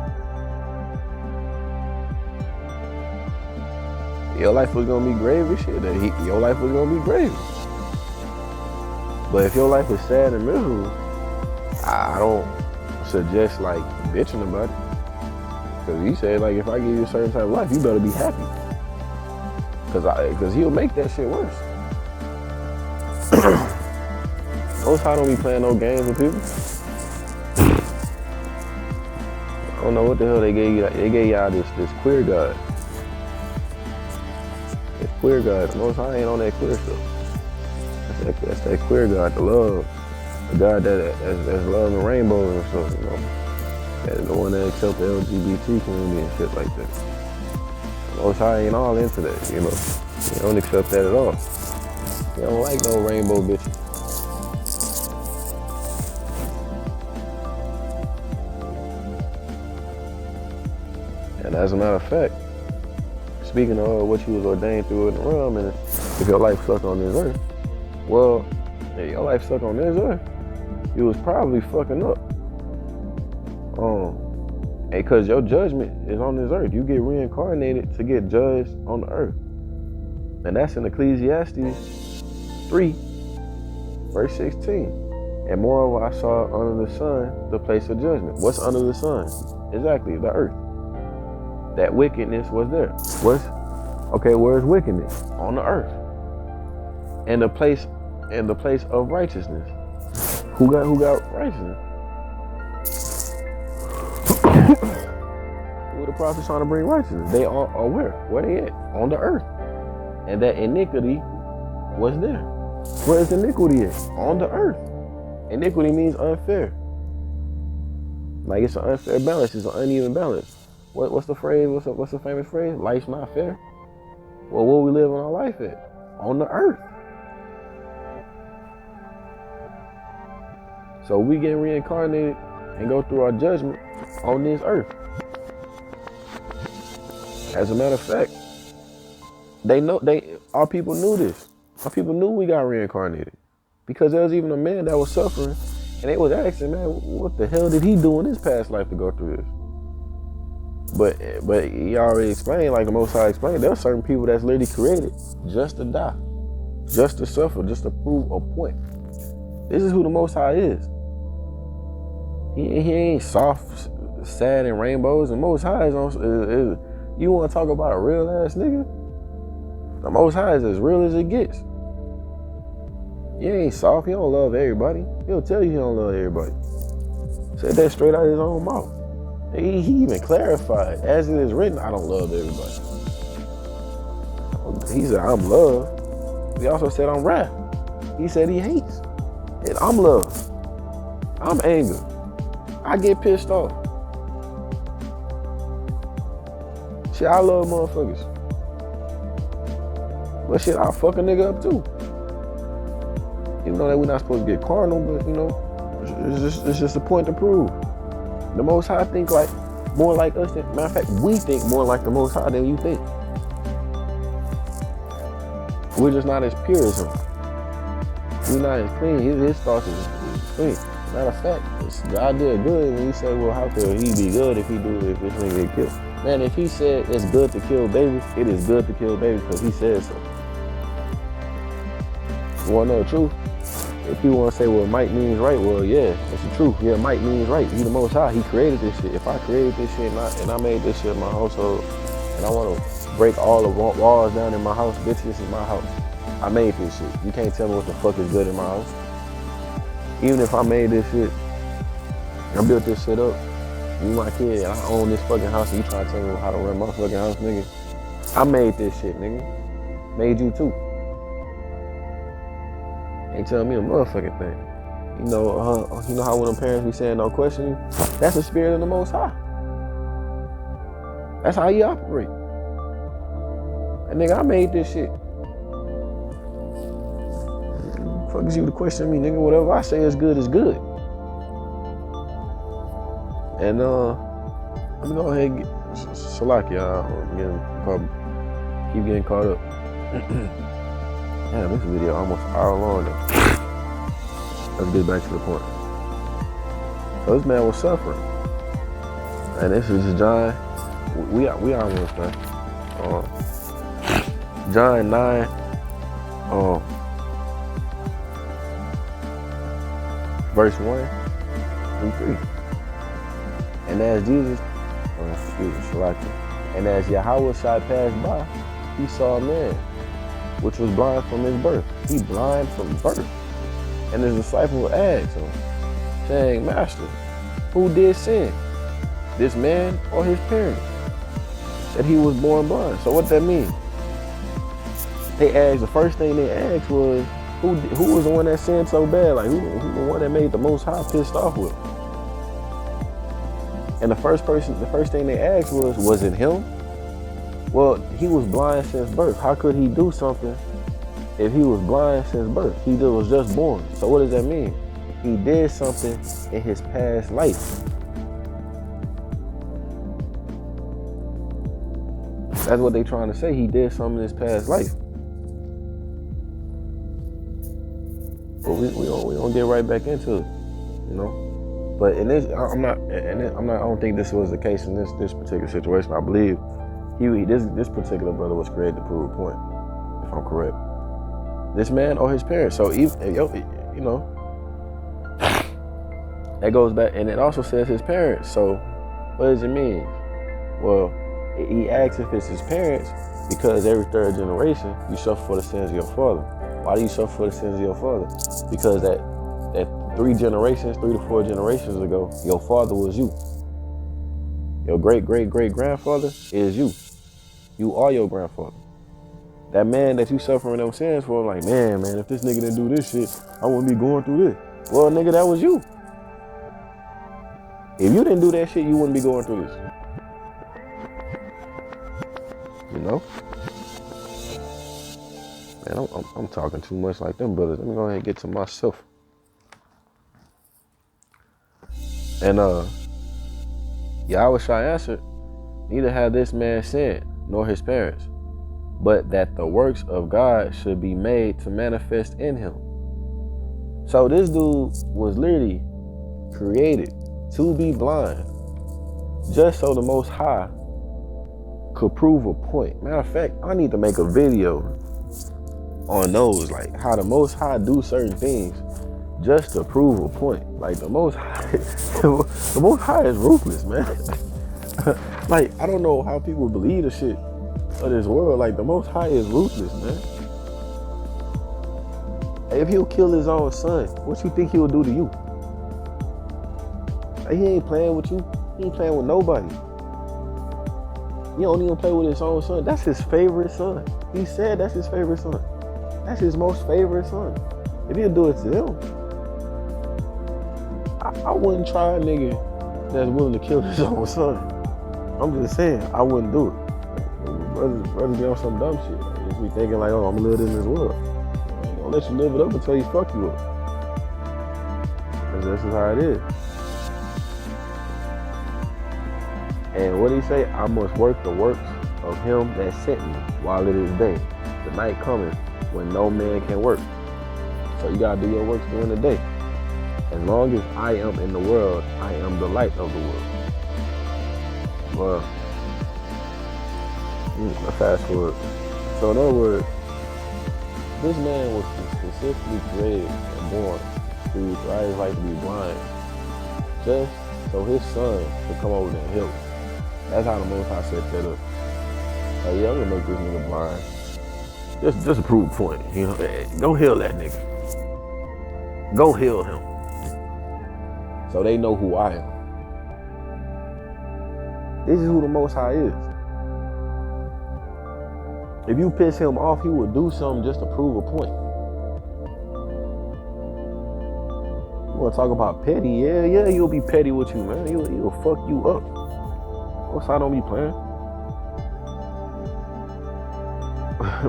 Your life was gonna be gravy, shit. Your life was gonna be gravy. But if your life is sad and miserable, I don't suggest like bitching about it. Cause he said like if I give you a certain type of life, you better be happy. Cause he'll make that shit worse. Most High don't be playing no games with people. I don't know what the hell they gave you. They gave y'all this queer God. It's queer God. The Most High ain't on that queer stuff. That's that queer God, the love. The God that's love and rainbows and stuff, you know. That's the one that accepts the LGBT community and shit like that. The Most High ain't all into that, you know. He don't accept that at all. He don't like no rainbow bitches. And as a matter of fact, speaking of what you was ordained through in the realm, and if your life sucked on this earth, well, if your life sucked on this earth, you was probably fucking up. Because your judgment is on this earth. You get reincarnated to get judged on the earth. And that's in Ecclesiastes 3, verse 16. And moreover, I saw under the sun the place of judgment. What's under the sun? Exactly, the earth. That wickedness was there. Where's wickedness? On the earth. And the place of righteousness. Who got righteousness? Who the prophets trying to bring righteousness? They are where? Where they at? On the earth. And that iniquity was there. Where is iniquity at? On the earth. Iniquity means unfair. Like it's an unfair balance. It's an uneven balance. What's the phrase? What's the famous phrase? Life's not fair. Well, where we live in our life at? On the earth. So we get reincarnated and go through our judgment on this earth. As a matter of fact, our people knew this. Our people knew we got reincarnated. Because there was even a man that was suffering and they was asking, man, what the hell did he do in his past life to go through this? But he already explained, like the Most High explained, there are certain people that's literally created just to die, just to suffer, just to prove a point. This is who the Most High is. He ain't soft, sad, and rainbows. The Most High is you want to talk about a real ass nigga? The Most High is as real as it gets. He ain't soft. He don't love everybody. He'll tell you he don't love everybody. Said that straight out of his own mouth. He even clarified, as it is written, I don't love everybody. He said, I'm love. He also said, I'm wrath. He said he hates. And I'm love. I'm anger. I get pissed off. Shit, I love motherfuckers. But shit, I'll fuck a nigga up too. Even though that we're not supposed to get carnal, but you know, it's just a point to prove. The Most High think like more like us. Matter of fact, we think more like the Most High than you think. We're just not as pure as him. We're not as clean. His thoughts is clean. Matter of fact, God did good when he said, well, how could he be good if this nigga get killed? Man, if he said it's good to kill babies, it is good to kill babies because he said so. You wanna know the truth? If people want to say, well, might means right, well, yeah, that's the truth. Yeah, might means right. He the Most High. He created this shit. If I created this shit and I made this shit in my household and I want to break all the walls down in my house, bitch, this is my house. I made this shit. You can't tell me what the fuck is good in my house. Even if I made this shit, I built this shit up, you my kid, and I own this fucking house, and you trying to tell me how to run my fucking house, nigga. I made this shit, nigga. Made you too. Ain't telling me a motherfucking thing. You know how when them parents be saying don't question you? That's the spirit of the Most High. That's how he operate. And nigga, I made this shit. Fuck is you to question me, nigga? Whatever I say is good is good. And let me go ahead and get Salakia. Keep getting caught up. Damn, this video almost an hour long though. Let's get back to the point. So this man was suffering. And this is John. We almost done. John 9. Verse 1 through 3. And as Jesus, and as Yahweh passed by, he saw a man which was blind from his birth. He blind from birth. And his disciple asked him, saying, Master, who did sin, this man or his parents, that he was born blind? So what that mean? They asked, the first thing they asked was, who was the one that sinned so bad? Like, who the one that made the Most High pissed off with? And the first thing they asked was it him? Well, he was blind since birth. How could he do something if he was blind since birth? He was just born. So what does that mean? He did something in his past life. That's what they trying to say. He did something in his past life. But we gonna get right back into it, you know. But in this, I don't think this was the case in this particular situation. I believe this particular brother was created to prove a point, if I'm correct. This man or his parents. So even, you know, that goes back, and it also says his parents. So what does it mean? Well, he asks if it's his parents because every third generation you suffer for the sins of your father. Why do you suffer for the sins of your father? Because that 3 to 4 generations ago, your father was you. Your great-great-great-grandfather is you. You are your grandfather. That man that you suffering them sins for, like, man, if this nigga didn't do this shit, I wouldn't be going through this. Well, nigga, that was you. If you didn't do that shit, you wouldn't be going through this. You know? Man, I'm talking too much like them brothers. Let me go ahead and get to myself. And Yahweh answered, neither have this man sinned, nor his parents, but that the works of God should be made to manifest in him. So this dude was literally created to be blind, just so the Most High could prove a point. Matter of fact, I need to make a video on those, like how the Most High do certain things just to prove a point. Like the Most High, the Most High is ruthless, man. Like, I don't know how people believe the shit of this world. Like, the Most High is ruthless, man. If he'll kill his own son, what you think he'll do to you? Like, he ain't playing with you. He ain't playing with nobody. He don't even play with his own son. That's his favorite son. He said that's his favorite son. That's his most favorite son. If he'll do it to him, I wouldn't try a nigga that's willing to kill his own son. I'm just saying, I wouldn't do it. Brothers be on some dumb shit. Just be thinking like, oh, I'm gonna live in this world. I ain't gonna let you live it up until you fuck you up. Because that's just how it is. And what did he say? I must work the works of him that sent me while it is day. The night cometh when no man can work. So you gotta do your works during the day. As long as I am in the world, I am the light of the world. Well, fast forward. So in other words, this man was specifically created and born to try his life to be blind, just so his son could come over there and help him. That's how the Most High set that up. Like, yeah, I'm gonna make this nigga blind. Just to prove a point, you know. Hey, go heal that nigga. Go heal him. So they know who I am. This is who the Most High is. If you piss him off, he will do something just to prove a point. You want to talk about petty? Yeah, he'll be petty with you, man. He'll fuck you up. Most High don't be playing.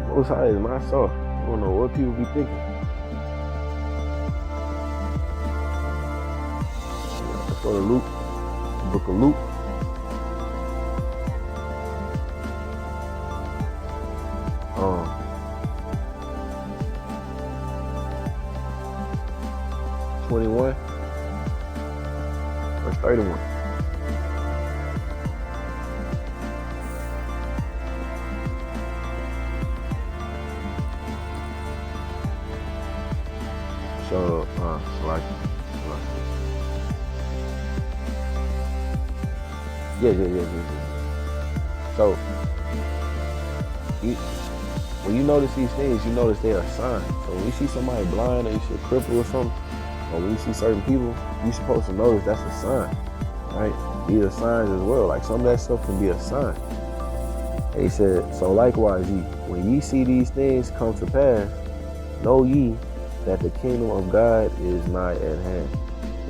Most High is my soul. I don't know what people be thinking. go to Luke, book of Luke. Um, 21, verse 31. So, like, yeah. So, when you notice these things, you notice they are signs. So when you see somebody blind or you see a cripple or something, or when you see certain people, you're supposed to notice that's a sign, right? These are signs as well. Like some of that stuff can be a sign. And he said, so likewise ye, when ye see these things come to pass, know ye that the kingdom of God is nigh at hand.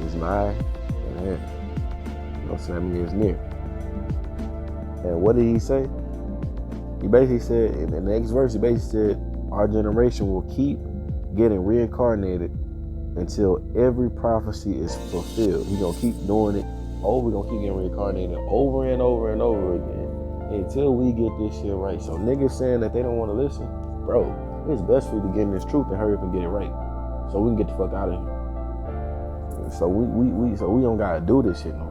Is nigh at hand. You know what I'm saying? I mean, it's near. And what did he say? He basically said, in the next verse, he basically said, our generation will keep getting reincarnated until every prophecy is fulfilled. We're going to keep doing it over. We're going to keep getting reincarnated over and over and over again until we get this shit right. So niggas saying that they don't want to listen, bro, it's best for you to get in this truth and hurry up and get it right, so we can get the fuck out of here. So we don't gotta do this shit no more.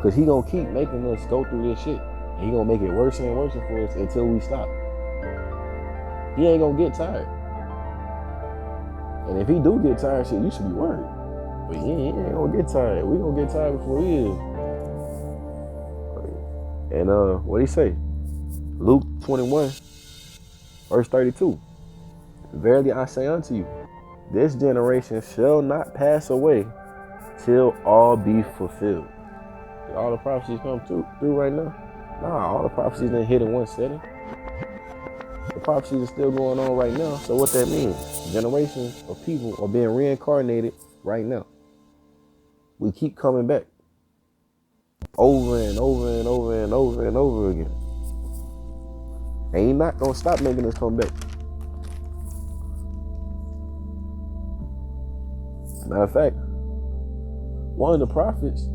Cause he gonna keep making us go through this shit. And he gonna make it worse and worse for us until we stop. He ain't gonna get tired. And if he do get tired, shit, you should be worried. But he ain't gonna get tired. We gonna get tired before he is. And what he say? Luke 21, verse 32. Verily I say unto you, this generation shall not pass away till all be fulfilled. Did all the prophecies come through right now? Nah, all the prophecies didn't hit in one setting. The prophecies are still going on right now. So what that means? Generations of people are being reincarnated right now. We keep coming back over and over and over and over and over again. And he not gonna stop making us come back. Matter of fact, one of the prophets,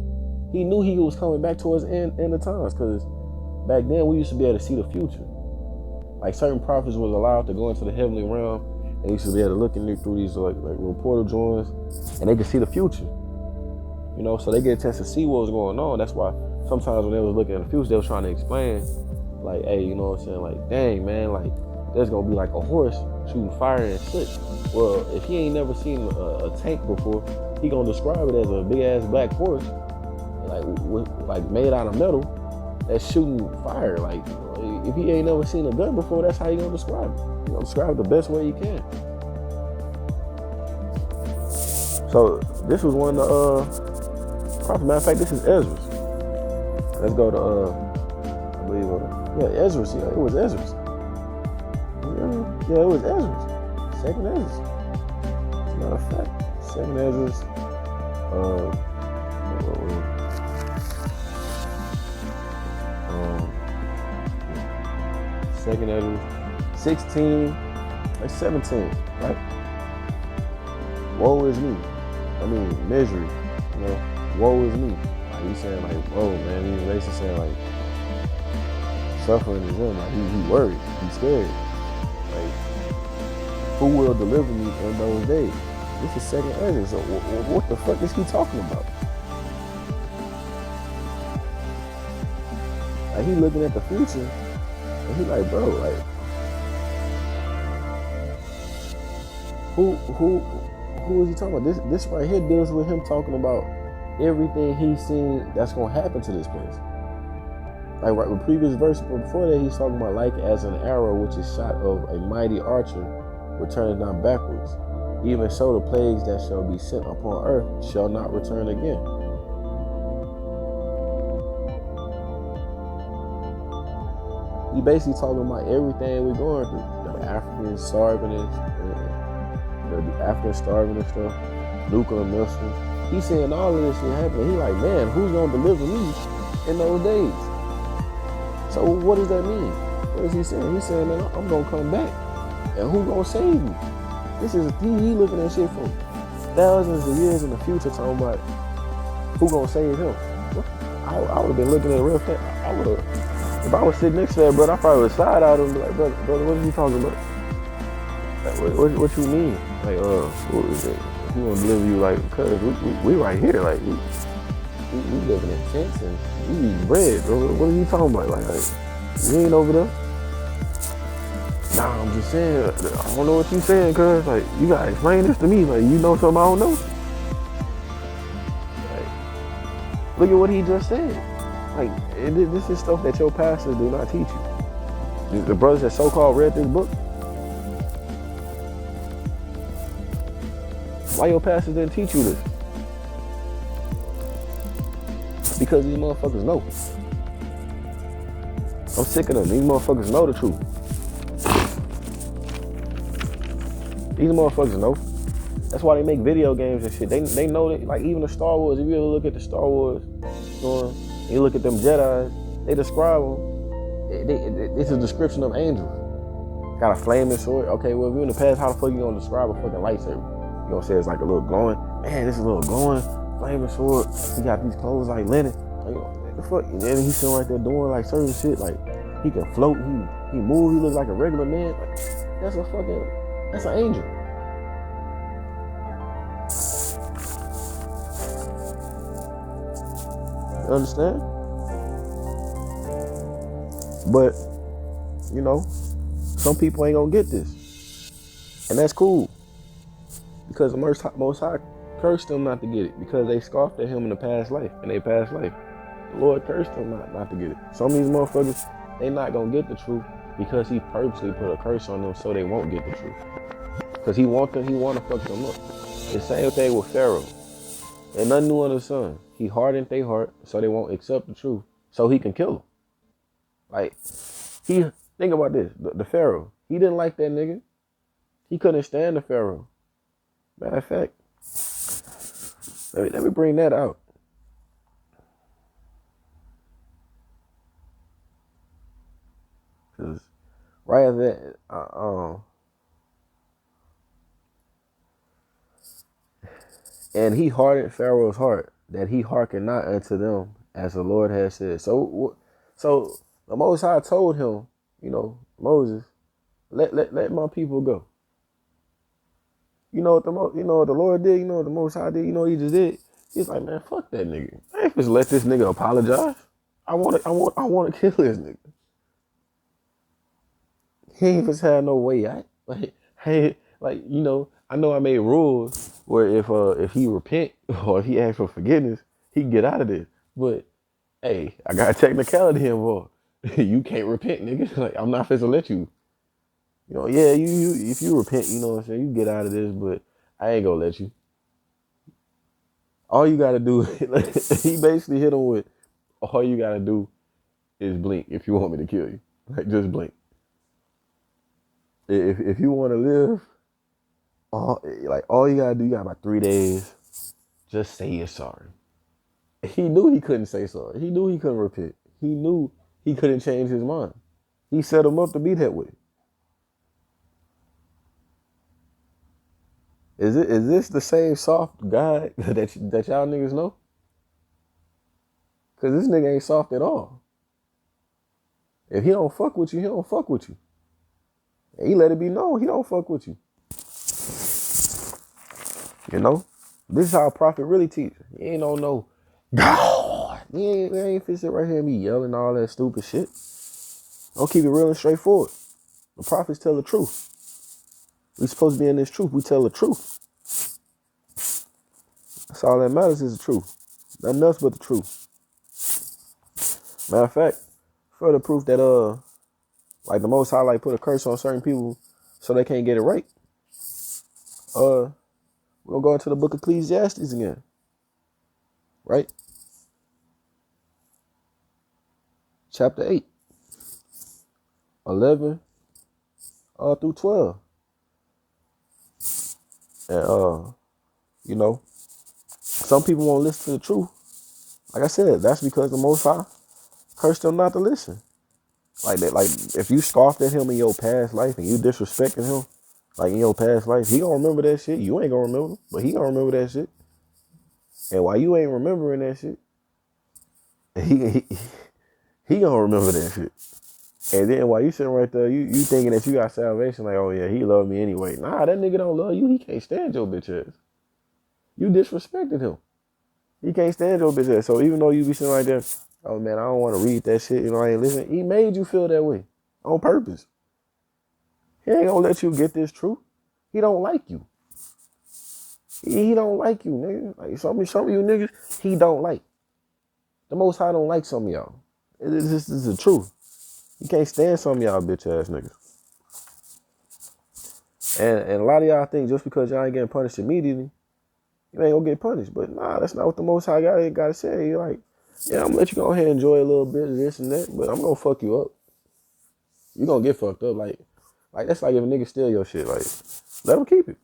he knew he was coming back towards the end of times, because back then we used to be able to see the future. Like certain prophets was allowed to go into the heavenly realm, and they used to be able to look in there through these like little portal joints, and they could see the future. You know, so they get a chance to see what was going on. That's why sometimes when they was looking at the future, they was trying to explain, like, hey, you know what I'm saying? Like, dang, man, like, there's gonna be like a horse shooting fire and shit. Well, if he ain't never seen a tank before, he gonna describe it as a big ass black horse, like made out of metal, that's shooting fire. Like, if he ain't never seen a gun before, that's how he gonna describe it. He gonna describe it the best way he can. So this was one of the prophets. Matter of fact, this is Ezra's. Let's go to I believe Ezra's. Yeah, it was Ezra's. Yeah, it was Ezra's. Second Ezra's. As a matter of fact, second Ezra's. Second Ezra's 16, like 17, right? Woe is me. I mean, misery. You know, woe is me. Like he's saying, like, whoa, man. He's basically saying, like, suffering is him. Like he worried. He's scared. Like, who will deliver me in those days? This is second Ezra. So what the fuck is he talking about? Like, he looking at the future, and he like, bro, like, who is he talking about? This right here deals with him talking about everything he's seen that's gonna happen to this place. Like, right, the previous verse before that, he's talking about, like as an arrow which is shot of a mighty archer returns not backwards. Even so, the plagues that shall be sent upon earth shall not return again. He basically talking about everything we're going through. The Africans starving and stuff, nuclear missiles. He's saying all of this shit happening. He's like, man, who's gonna deliver me in those days? So what does that mean? What is he saying? He's saying, man, I'm gonna come back. And who gonna save me? This is he looking at shit from thousands of years in the future, talking about Who gonna save him? What? I would have been looking at the real thing. I would have, if I was sitting next to that brother, I probably would side out and be like, brother, what are you talking about? Like, what you mean? Like, who is it? Who gonna deliver you? Like, cause we right here. Like, we living in tents and we eating bread, bro. What are you talking about? Like we ain't over there. Nah, I'm just saying, I don't know what you saying, cuz, like, you gotta explain this to me. Like, you know something I don't know? Like, look at what he just said. Like, this is stuff that your pastors do not teach you. The brothers that so-called read this book, why your pastors didn't teach you this? Because these motherfuckers know. I'm sick of them. These motherfuckers know the truth. These motherfuckers know. That's why they make video games and shit. They know that, like, even the Star Wars, if you ever look at the Star Wars, you look at them Jedis, they describe them. It's a description of angels. Got a flaming sword. Okay, well, if you're in the past, how the fuck you gonna describe a fucking lightsaber? You gonna say it's like a little glowing? Man, this is a little glowing flaming sword. He got these clothes like linen. Like, what the fuck? And then he's sitting right there doing like certain shit. Like, he can float. He move. He looks like a regular man. Like, that's an angel. You understand? But, you know, some people ain't gonna get this. And that's cool. Because the Most High cursed them not to get it. Because they scoffed at him in their past life. The Lord cursed them not to get it. Some of these motherfuckers, they not gonna get the truth because he purposely put a curse on them so they won't get the truth. Because he want to fuck them up. The same thing with Pharaoh. Ain't nothing new under the sun. He hardened their heart so they won't accept the truth. So he can kill them. Like, think about this. The Pharaoh. He didn't like that nigga. He couldn't stand the Pharaoh. Matter of fact, let me bring that out. Cause right after that, and he hardened Pharaoh's heart that he hearkened not unto them as the Lord had said. So the Most High told him, Moses, let my people go. You know what the Lord did? You know what the Most High did? You know what he just did? He's like, man, fuck that nigga. I ain't just let this nigga apologize. I want to kill this nigga. He ain't just had no way out. I know I made rules where if he repent or if he asks for forgiveness, he can get out of this. But hey, I got a technicality involved. You can't repent, nigga. Like, I'm not finna let you. If you repent, you know what I'm saying, you get out of this, but I ain't gonna let you. All you gotta do, he basically hit him with, all you gotta do is blink if you want me to kill you. Like, just blink. If you want to live, all you gotta do, you got about 3 days. Just say you're sorry. He knew he couldn't say sorry. He knew he couldn't repent. He knew he couldn't change his mind. He set him up to be that way. Is this the same soft God that y'all niggas know? Cause this nigga ain't soft at all. If he don't fuck with you, he don't fuck with you. And he let it be known he don't fuck with you. This is how a prophet really teaches. You ain't don't know God. You ain't fit sit right here and be yelling all that stupid shit. Don't keep it real and straightforward. The prophets tell the truth. We supposed to be in this truth. We tell the truth. That's all that matters is the truth. Nothing else but the truth. Matter of fact, further proof that the Most High put a curse on certain people so they can't get it right. We're gonna go into the book of Ecclesiastes again. Right? Chapter 8. 11 through 12. And some people won't listen to the truth. Like I said, that's because the Most High cursed them not to listen. Like that, if you scoffed at him in your past life and you disrespecting him, in your past life, he gonna remember that shit. You ain't gonna remember, but he gonna remember that shit. And while you ain't remembering that shit, he gonna remember that shit. And then while you sitting right there, you thinking that you got salvation, like, oh yeah, he love me anyway. Nah, that nigga don't love you. He can't stand your bitch ass. You disrespected him. He can't stand your bitch ass. So even though you be sitting right there, oh man, I don't want to read that shit, you know, I ain't listening. He made you feel that way on purpose. He ain't gonna let you get this truth. He don't like you. He don't like you, nigga. Like some of you niggas, he don't like. The Most High don't like some of y'all. This is the truth. He can't stand some of y'all bitch ass niggas. And a lot of y'all think just because y'all ain't getting punished immediately, you ain't gonna get punished. But nah, that's not what the Most High gotta say. You're like, yeah, I'm gonna let you go ahead and enjoy a little bit of this and that, but I'm gonna fuck you up. You gonna get fucked up. Like that's like if a nigga steal your shit. Like, let him keep it.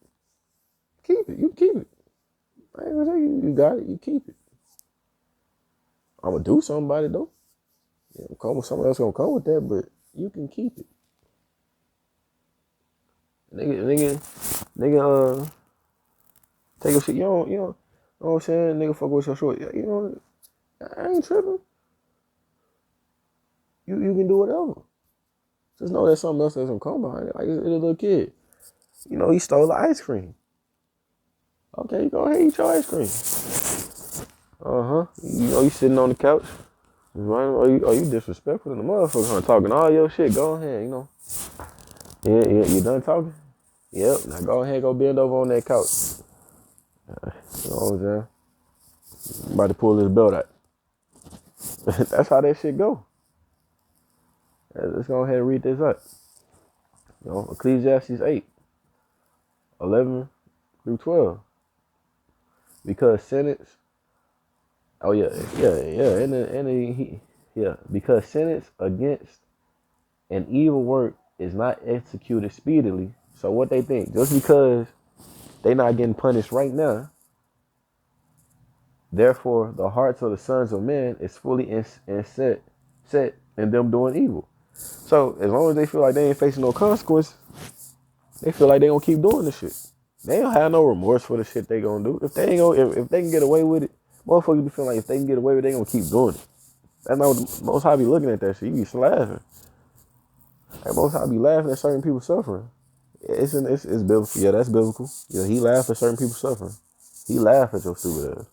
Keep it. You keep it. I ain't gonna say you got it. You keep it. I'm gonna do something about it though. Yeah, someone else gonna come with that, but you can keep it. Nigga, take a shit. You know what I'm saying? Nigga, fuck with your short. You know, I ain't tripping. You can do whatever. Just know there's something else that's gonna come behind it. Like, it's a little kid. You know, he stole the ice cream. Okay, go ahead, eat your ice cream. You know, you sitting on the couch. Are you disrespectful to the motherfucker? Talking all your shit. Go ahead, you know. Yeah, you done talking? Yep. Now go ahead, go bend over on that couch. You know what I'm saying? I'm about to pull this belt out. That's how that shit go. Let's go ahead and read this up. You know, Ecclesiastes 8:11-12. Because sentence. Oh yeah. Because sentence against an evil work is not executed speedily. So what they think, just because they not getting punished right now, therefore the hearts of the sons of men is fully set in them doing evil. So as long as they feel like they ain't facing no consequence, they feel like they gonna keep doing this shit. They don't have no remorse for the shit they gonna do. If they ain't gonna, if they can get away with it, motherfuckers be feeling like if they can get away with it, they gonna keep doing it. That's not what the Most High be looking at that shit. You be laughing. Like, Most High be laughing at certain people suffering. It's biblical. Yeah, that's biblical. Yeah, he laughs at certain people suffering. He laugh at your stupid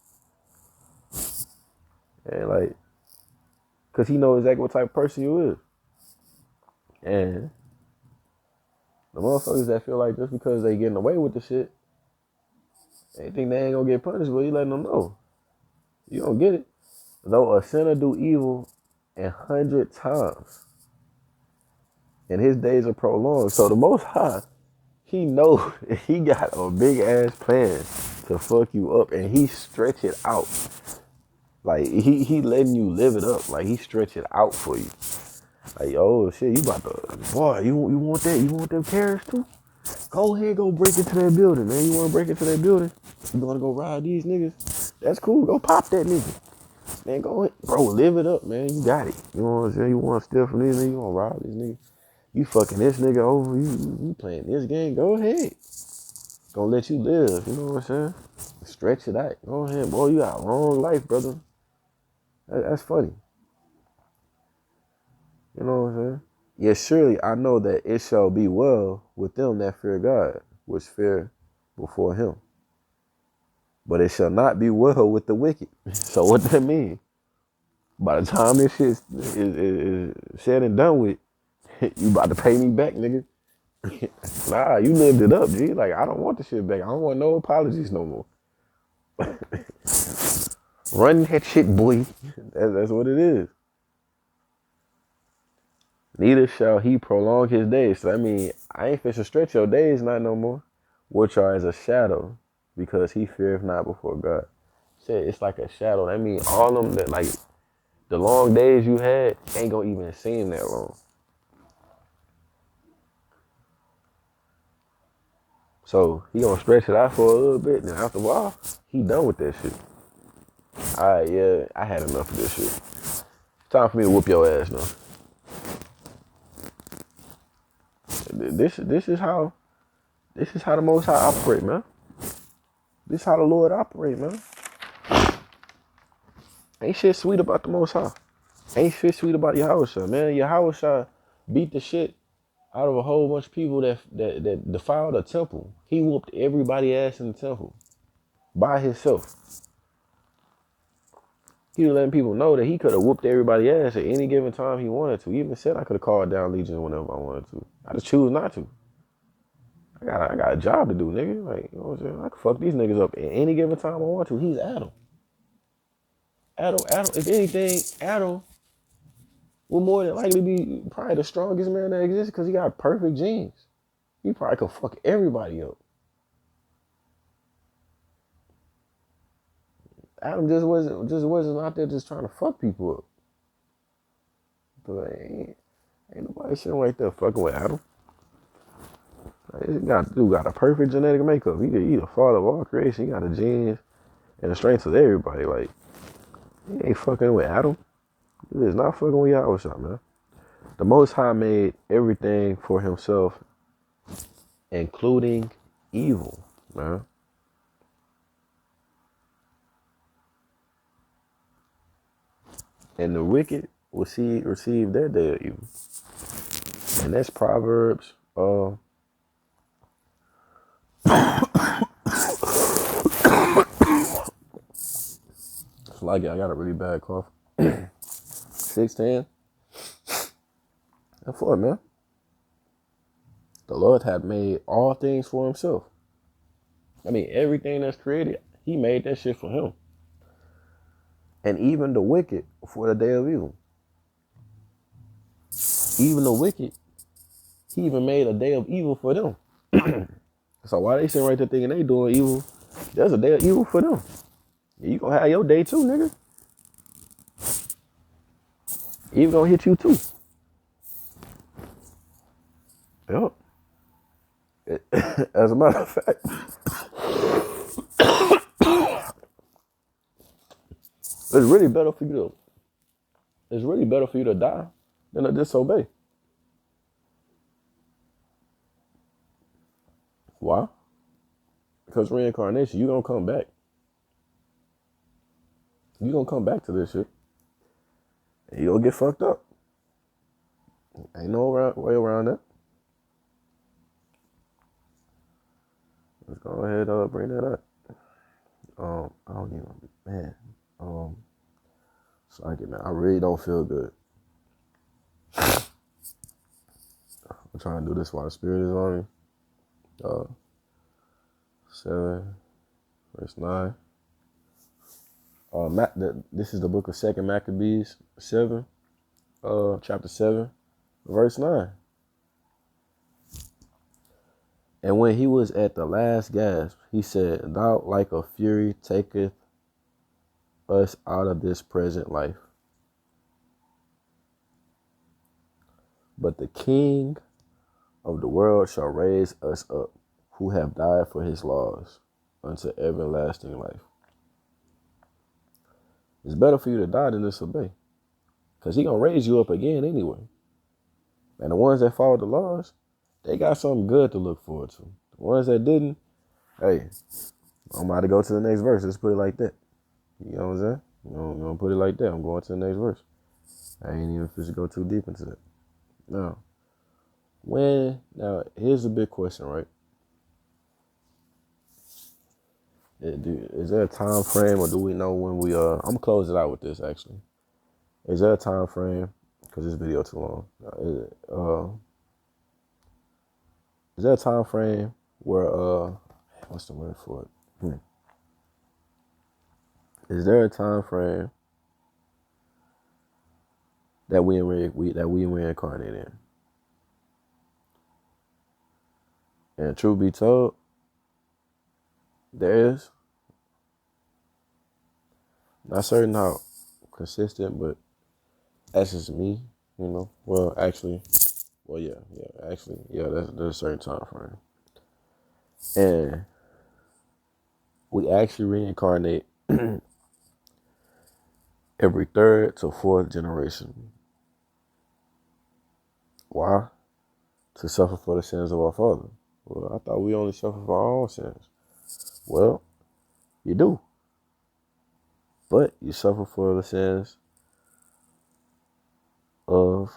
ass. And like, cause he knows exactly what type of person you is. And the motherfuckers that feel like just because they getting away with the shit, they think they ain't gonna get punished, but you letting them know. You don't get it. Though a sinner do evil 100 times, and his days are prolonged. So the Most High, he know he got a big ass plan to fuck you up, and he stretch it out. Like he letting you live it up. Like he stretch it out for you. Like, oh shit, you about to, boy, you want that? You want them carrots too? Go ahead, go break into that building, man. You want to break into that building? You want to go ride these niggas? That's cool. Go pop that nigga. Man, go ahead. Bro, live it up, man. You got it. You know what I'm saying? You want to steal from these niggas? You want to rob these niggas? You fucking this nigga over. You playing this game? Go ahead. Gonna let you live. You know what I'm saying? Stretch it out. Go ahead, boy. You got a long life, brother. That's funny. You know what I'm saying? Yes, surely I know that it shall be well with them that fear God, which fear before him. But it shall not be well with the wicked. So what that mean? By the time this shit is said and done with, you about to pay me back, nigga. Nah, you lived it up, G. Like, I don't want the shit back. I don't want no apologies no more. Run that shit, boy. That's what it is. Neither shall he prolong his days. So, I mean, I ain't finna stretch your days, not no more. Which are as a shadow, because he feareth not before God. Shit, it's like a shadow. That means all them that, like, the long days you had ain't gonna even seem that long. So he gonna stretch it out for a little bit, and after a while, he done with that shit. Alright, yeah, I had enough of this shit. Time for me to whoop your ass now. This is how the Most High operate, man. This is how the Lord operate, man. Ain't shit sweet about the Most High. Ain't shit sweet about Yahushua, man. Yahushua beat the shit out of a whole bunch of people that defiled the temple. He whooped everybody ass in the temple by himself. He was letting people know that he could have whooped everybody ass at any given time he wanted to. He even said I could have called down legions whenever I wanted to. I just choose not to. I got a job to do, nigga. Like, you know what I'm saying? I can fuck these niggas up at any given time I want to. He's Adam. Adam, if anything, Adam will more than likely be probably the strongest man that exists because he got perfect genes. He probably could fuck everybody up. Adam just wasn't out there just trying to fuck people up. But ain't nobody sitting right there fucking with Adam. Dude got a perfect genetic makeup. He the father of all creation. He got the genes and the strengths of everybody. Like, he ain't fucking with Adam. He is not fucking with Yahweh, man. The Most High made everything for himself, including evil, man. And the wicked will receive their day of evil. And that's Proverbs. Like I got a really bad cough. 16. And 4, man. The Lord had made all things for himself. I mean, everything that's created, he made that shit for him. And even the wicked for the day of evil. Even the wicked, he even made a day of evil for them. So why they sitting right there thinking they doing evil, there's a day of evil for them. You gonna have your day too, nigga. Evil gonna hit you too. Yep. As a matter of fact, it's really better for you to die than to disobey. Why? Because reincarnation, you gonna come back. You gonna come back to this shit. And you'll get fucked up. Ain't no way around that. Let's go ahead and bring that up. I don't even, man. Sorry, man. I really don't feel good. I'm trying to do this while the spirit is on me. 7, verse 9. This is the book of 2 Maccabees 7, chapter 7, verse 9. And when he was at the last gasp, he said, "Thou like a fury taketh us out of this present life. But the King of the world shall raise us up, who have died for his laws, unto everlasting life." It's better for you to die than disobey. Because he going to raise you up again anyway. And the ones that followed the laws, they got something good to look forward to. The ones that didn't, hey, I'm about to go to the next verse. Let's put it like that. You know what I'm saying? I'm going to put it like that. I'm going to the next verse. I ain't even supposed to go too deep into it. Now, here's a big question, right? Is there a time frame, or do we know when we I'm gonna close it out with this actually. Is there a time frame? Because this video too long. Is there a time frame where what's the word for it? Is there a time frame that we reincarnate in? And truth be told, there is. Not certain how consistent, but that's just me, you know. There's a certain time frame. And we actually reincarnate every 3rd to 4th generation. Why? To suffer for the sins of our father. Well, I thought we only suffer for our own sins. Well, you do. But you suffer for the sins of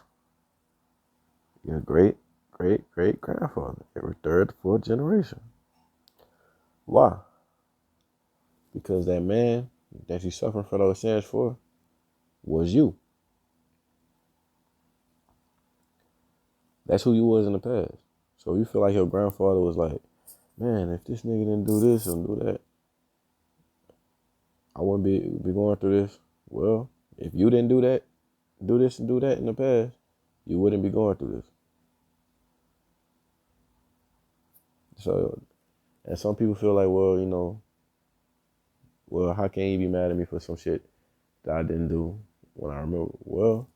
your great, great, great grandfather, every third, fourth generation. Why? Because that man that you suffering for those sins for was you. That's who you was in the past. So you feel like your grandfather was like, man, if this nigga didn't do this and do that, I wouldn't be going through this. Well, if you didn't do that, do this and do that in the past, you wouldn't be going through this. So, and some people feel like, well, you know, well, how can you be mad at me for some shit that I didn't do when I remember? Well,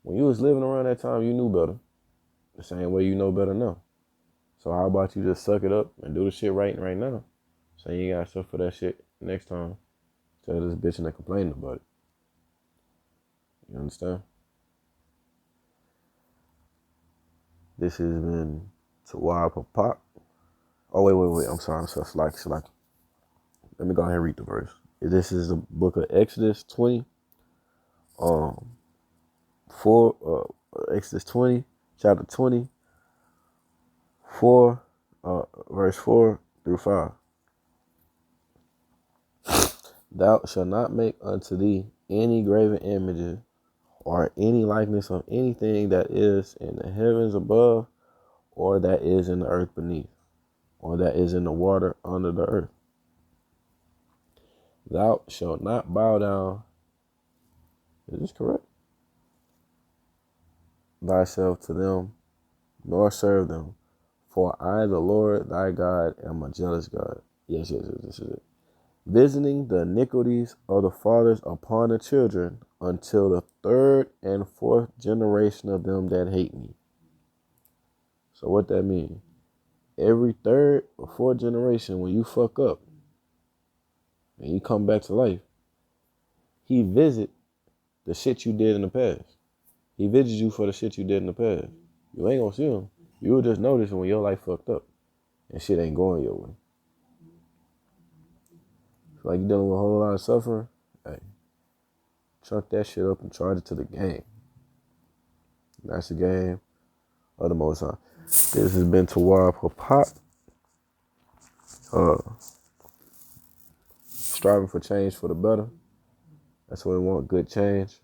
when you was living around that time, you knew better. The same way you know better now. So how about you just suck it up and do the shit right now? So you ain't gotta suffer that shit next time. Instead of this bitching and complaining about it. You understand? This has been Tawab Papak. Oh, wait. I'm sorry. Like. Let me go ahead and read the verse. This is the book of Exodus 20. 4, Exodus 20, chapter 20, 4, verse 4 through 5. Thou shalt not make unto thee any graven images or any likeness of anything that is in the heavens above, or that is in the earth beneath, or that is in the water under the earth. Thou shalt not bow down. Is this correct? Thyself to them, nor serve them. For I, the Lord thy God, am a jealous God. Yes, this is it. Visiting the iniquities of the fathers upon the children until the third and fourth generation of them that hate me. So what that means? Every third or fourth generation, when you fuck up and you come back to life, he visit the shit you did in the past. He visits you for the shit you did in the past. You ain't gonna see him. You will just notice when your life fucked up and shit ain't going your way. So like you dealing with a whole lot of suffering, hey, chunk that shit up and charge it to the game. That's the game of the Most High. This has been Tawar Papak. Striving for change for the better. That's what we want, good change.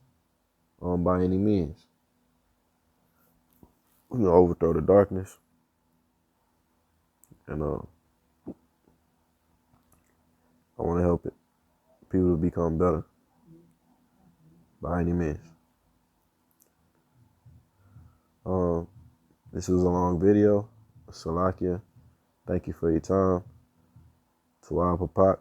By any means. You know, overthrow the darkness. And I want to help it. People to become better. By any means. This was a long video. Salakia. Thank you for your time. Tawar Papak.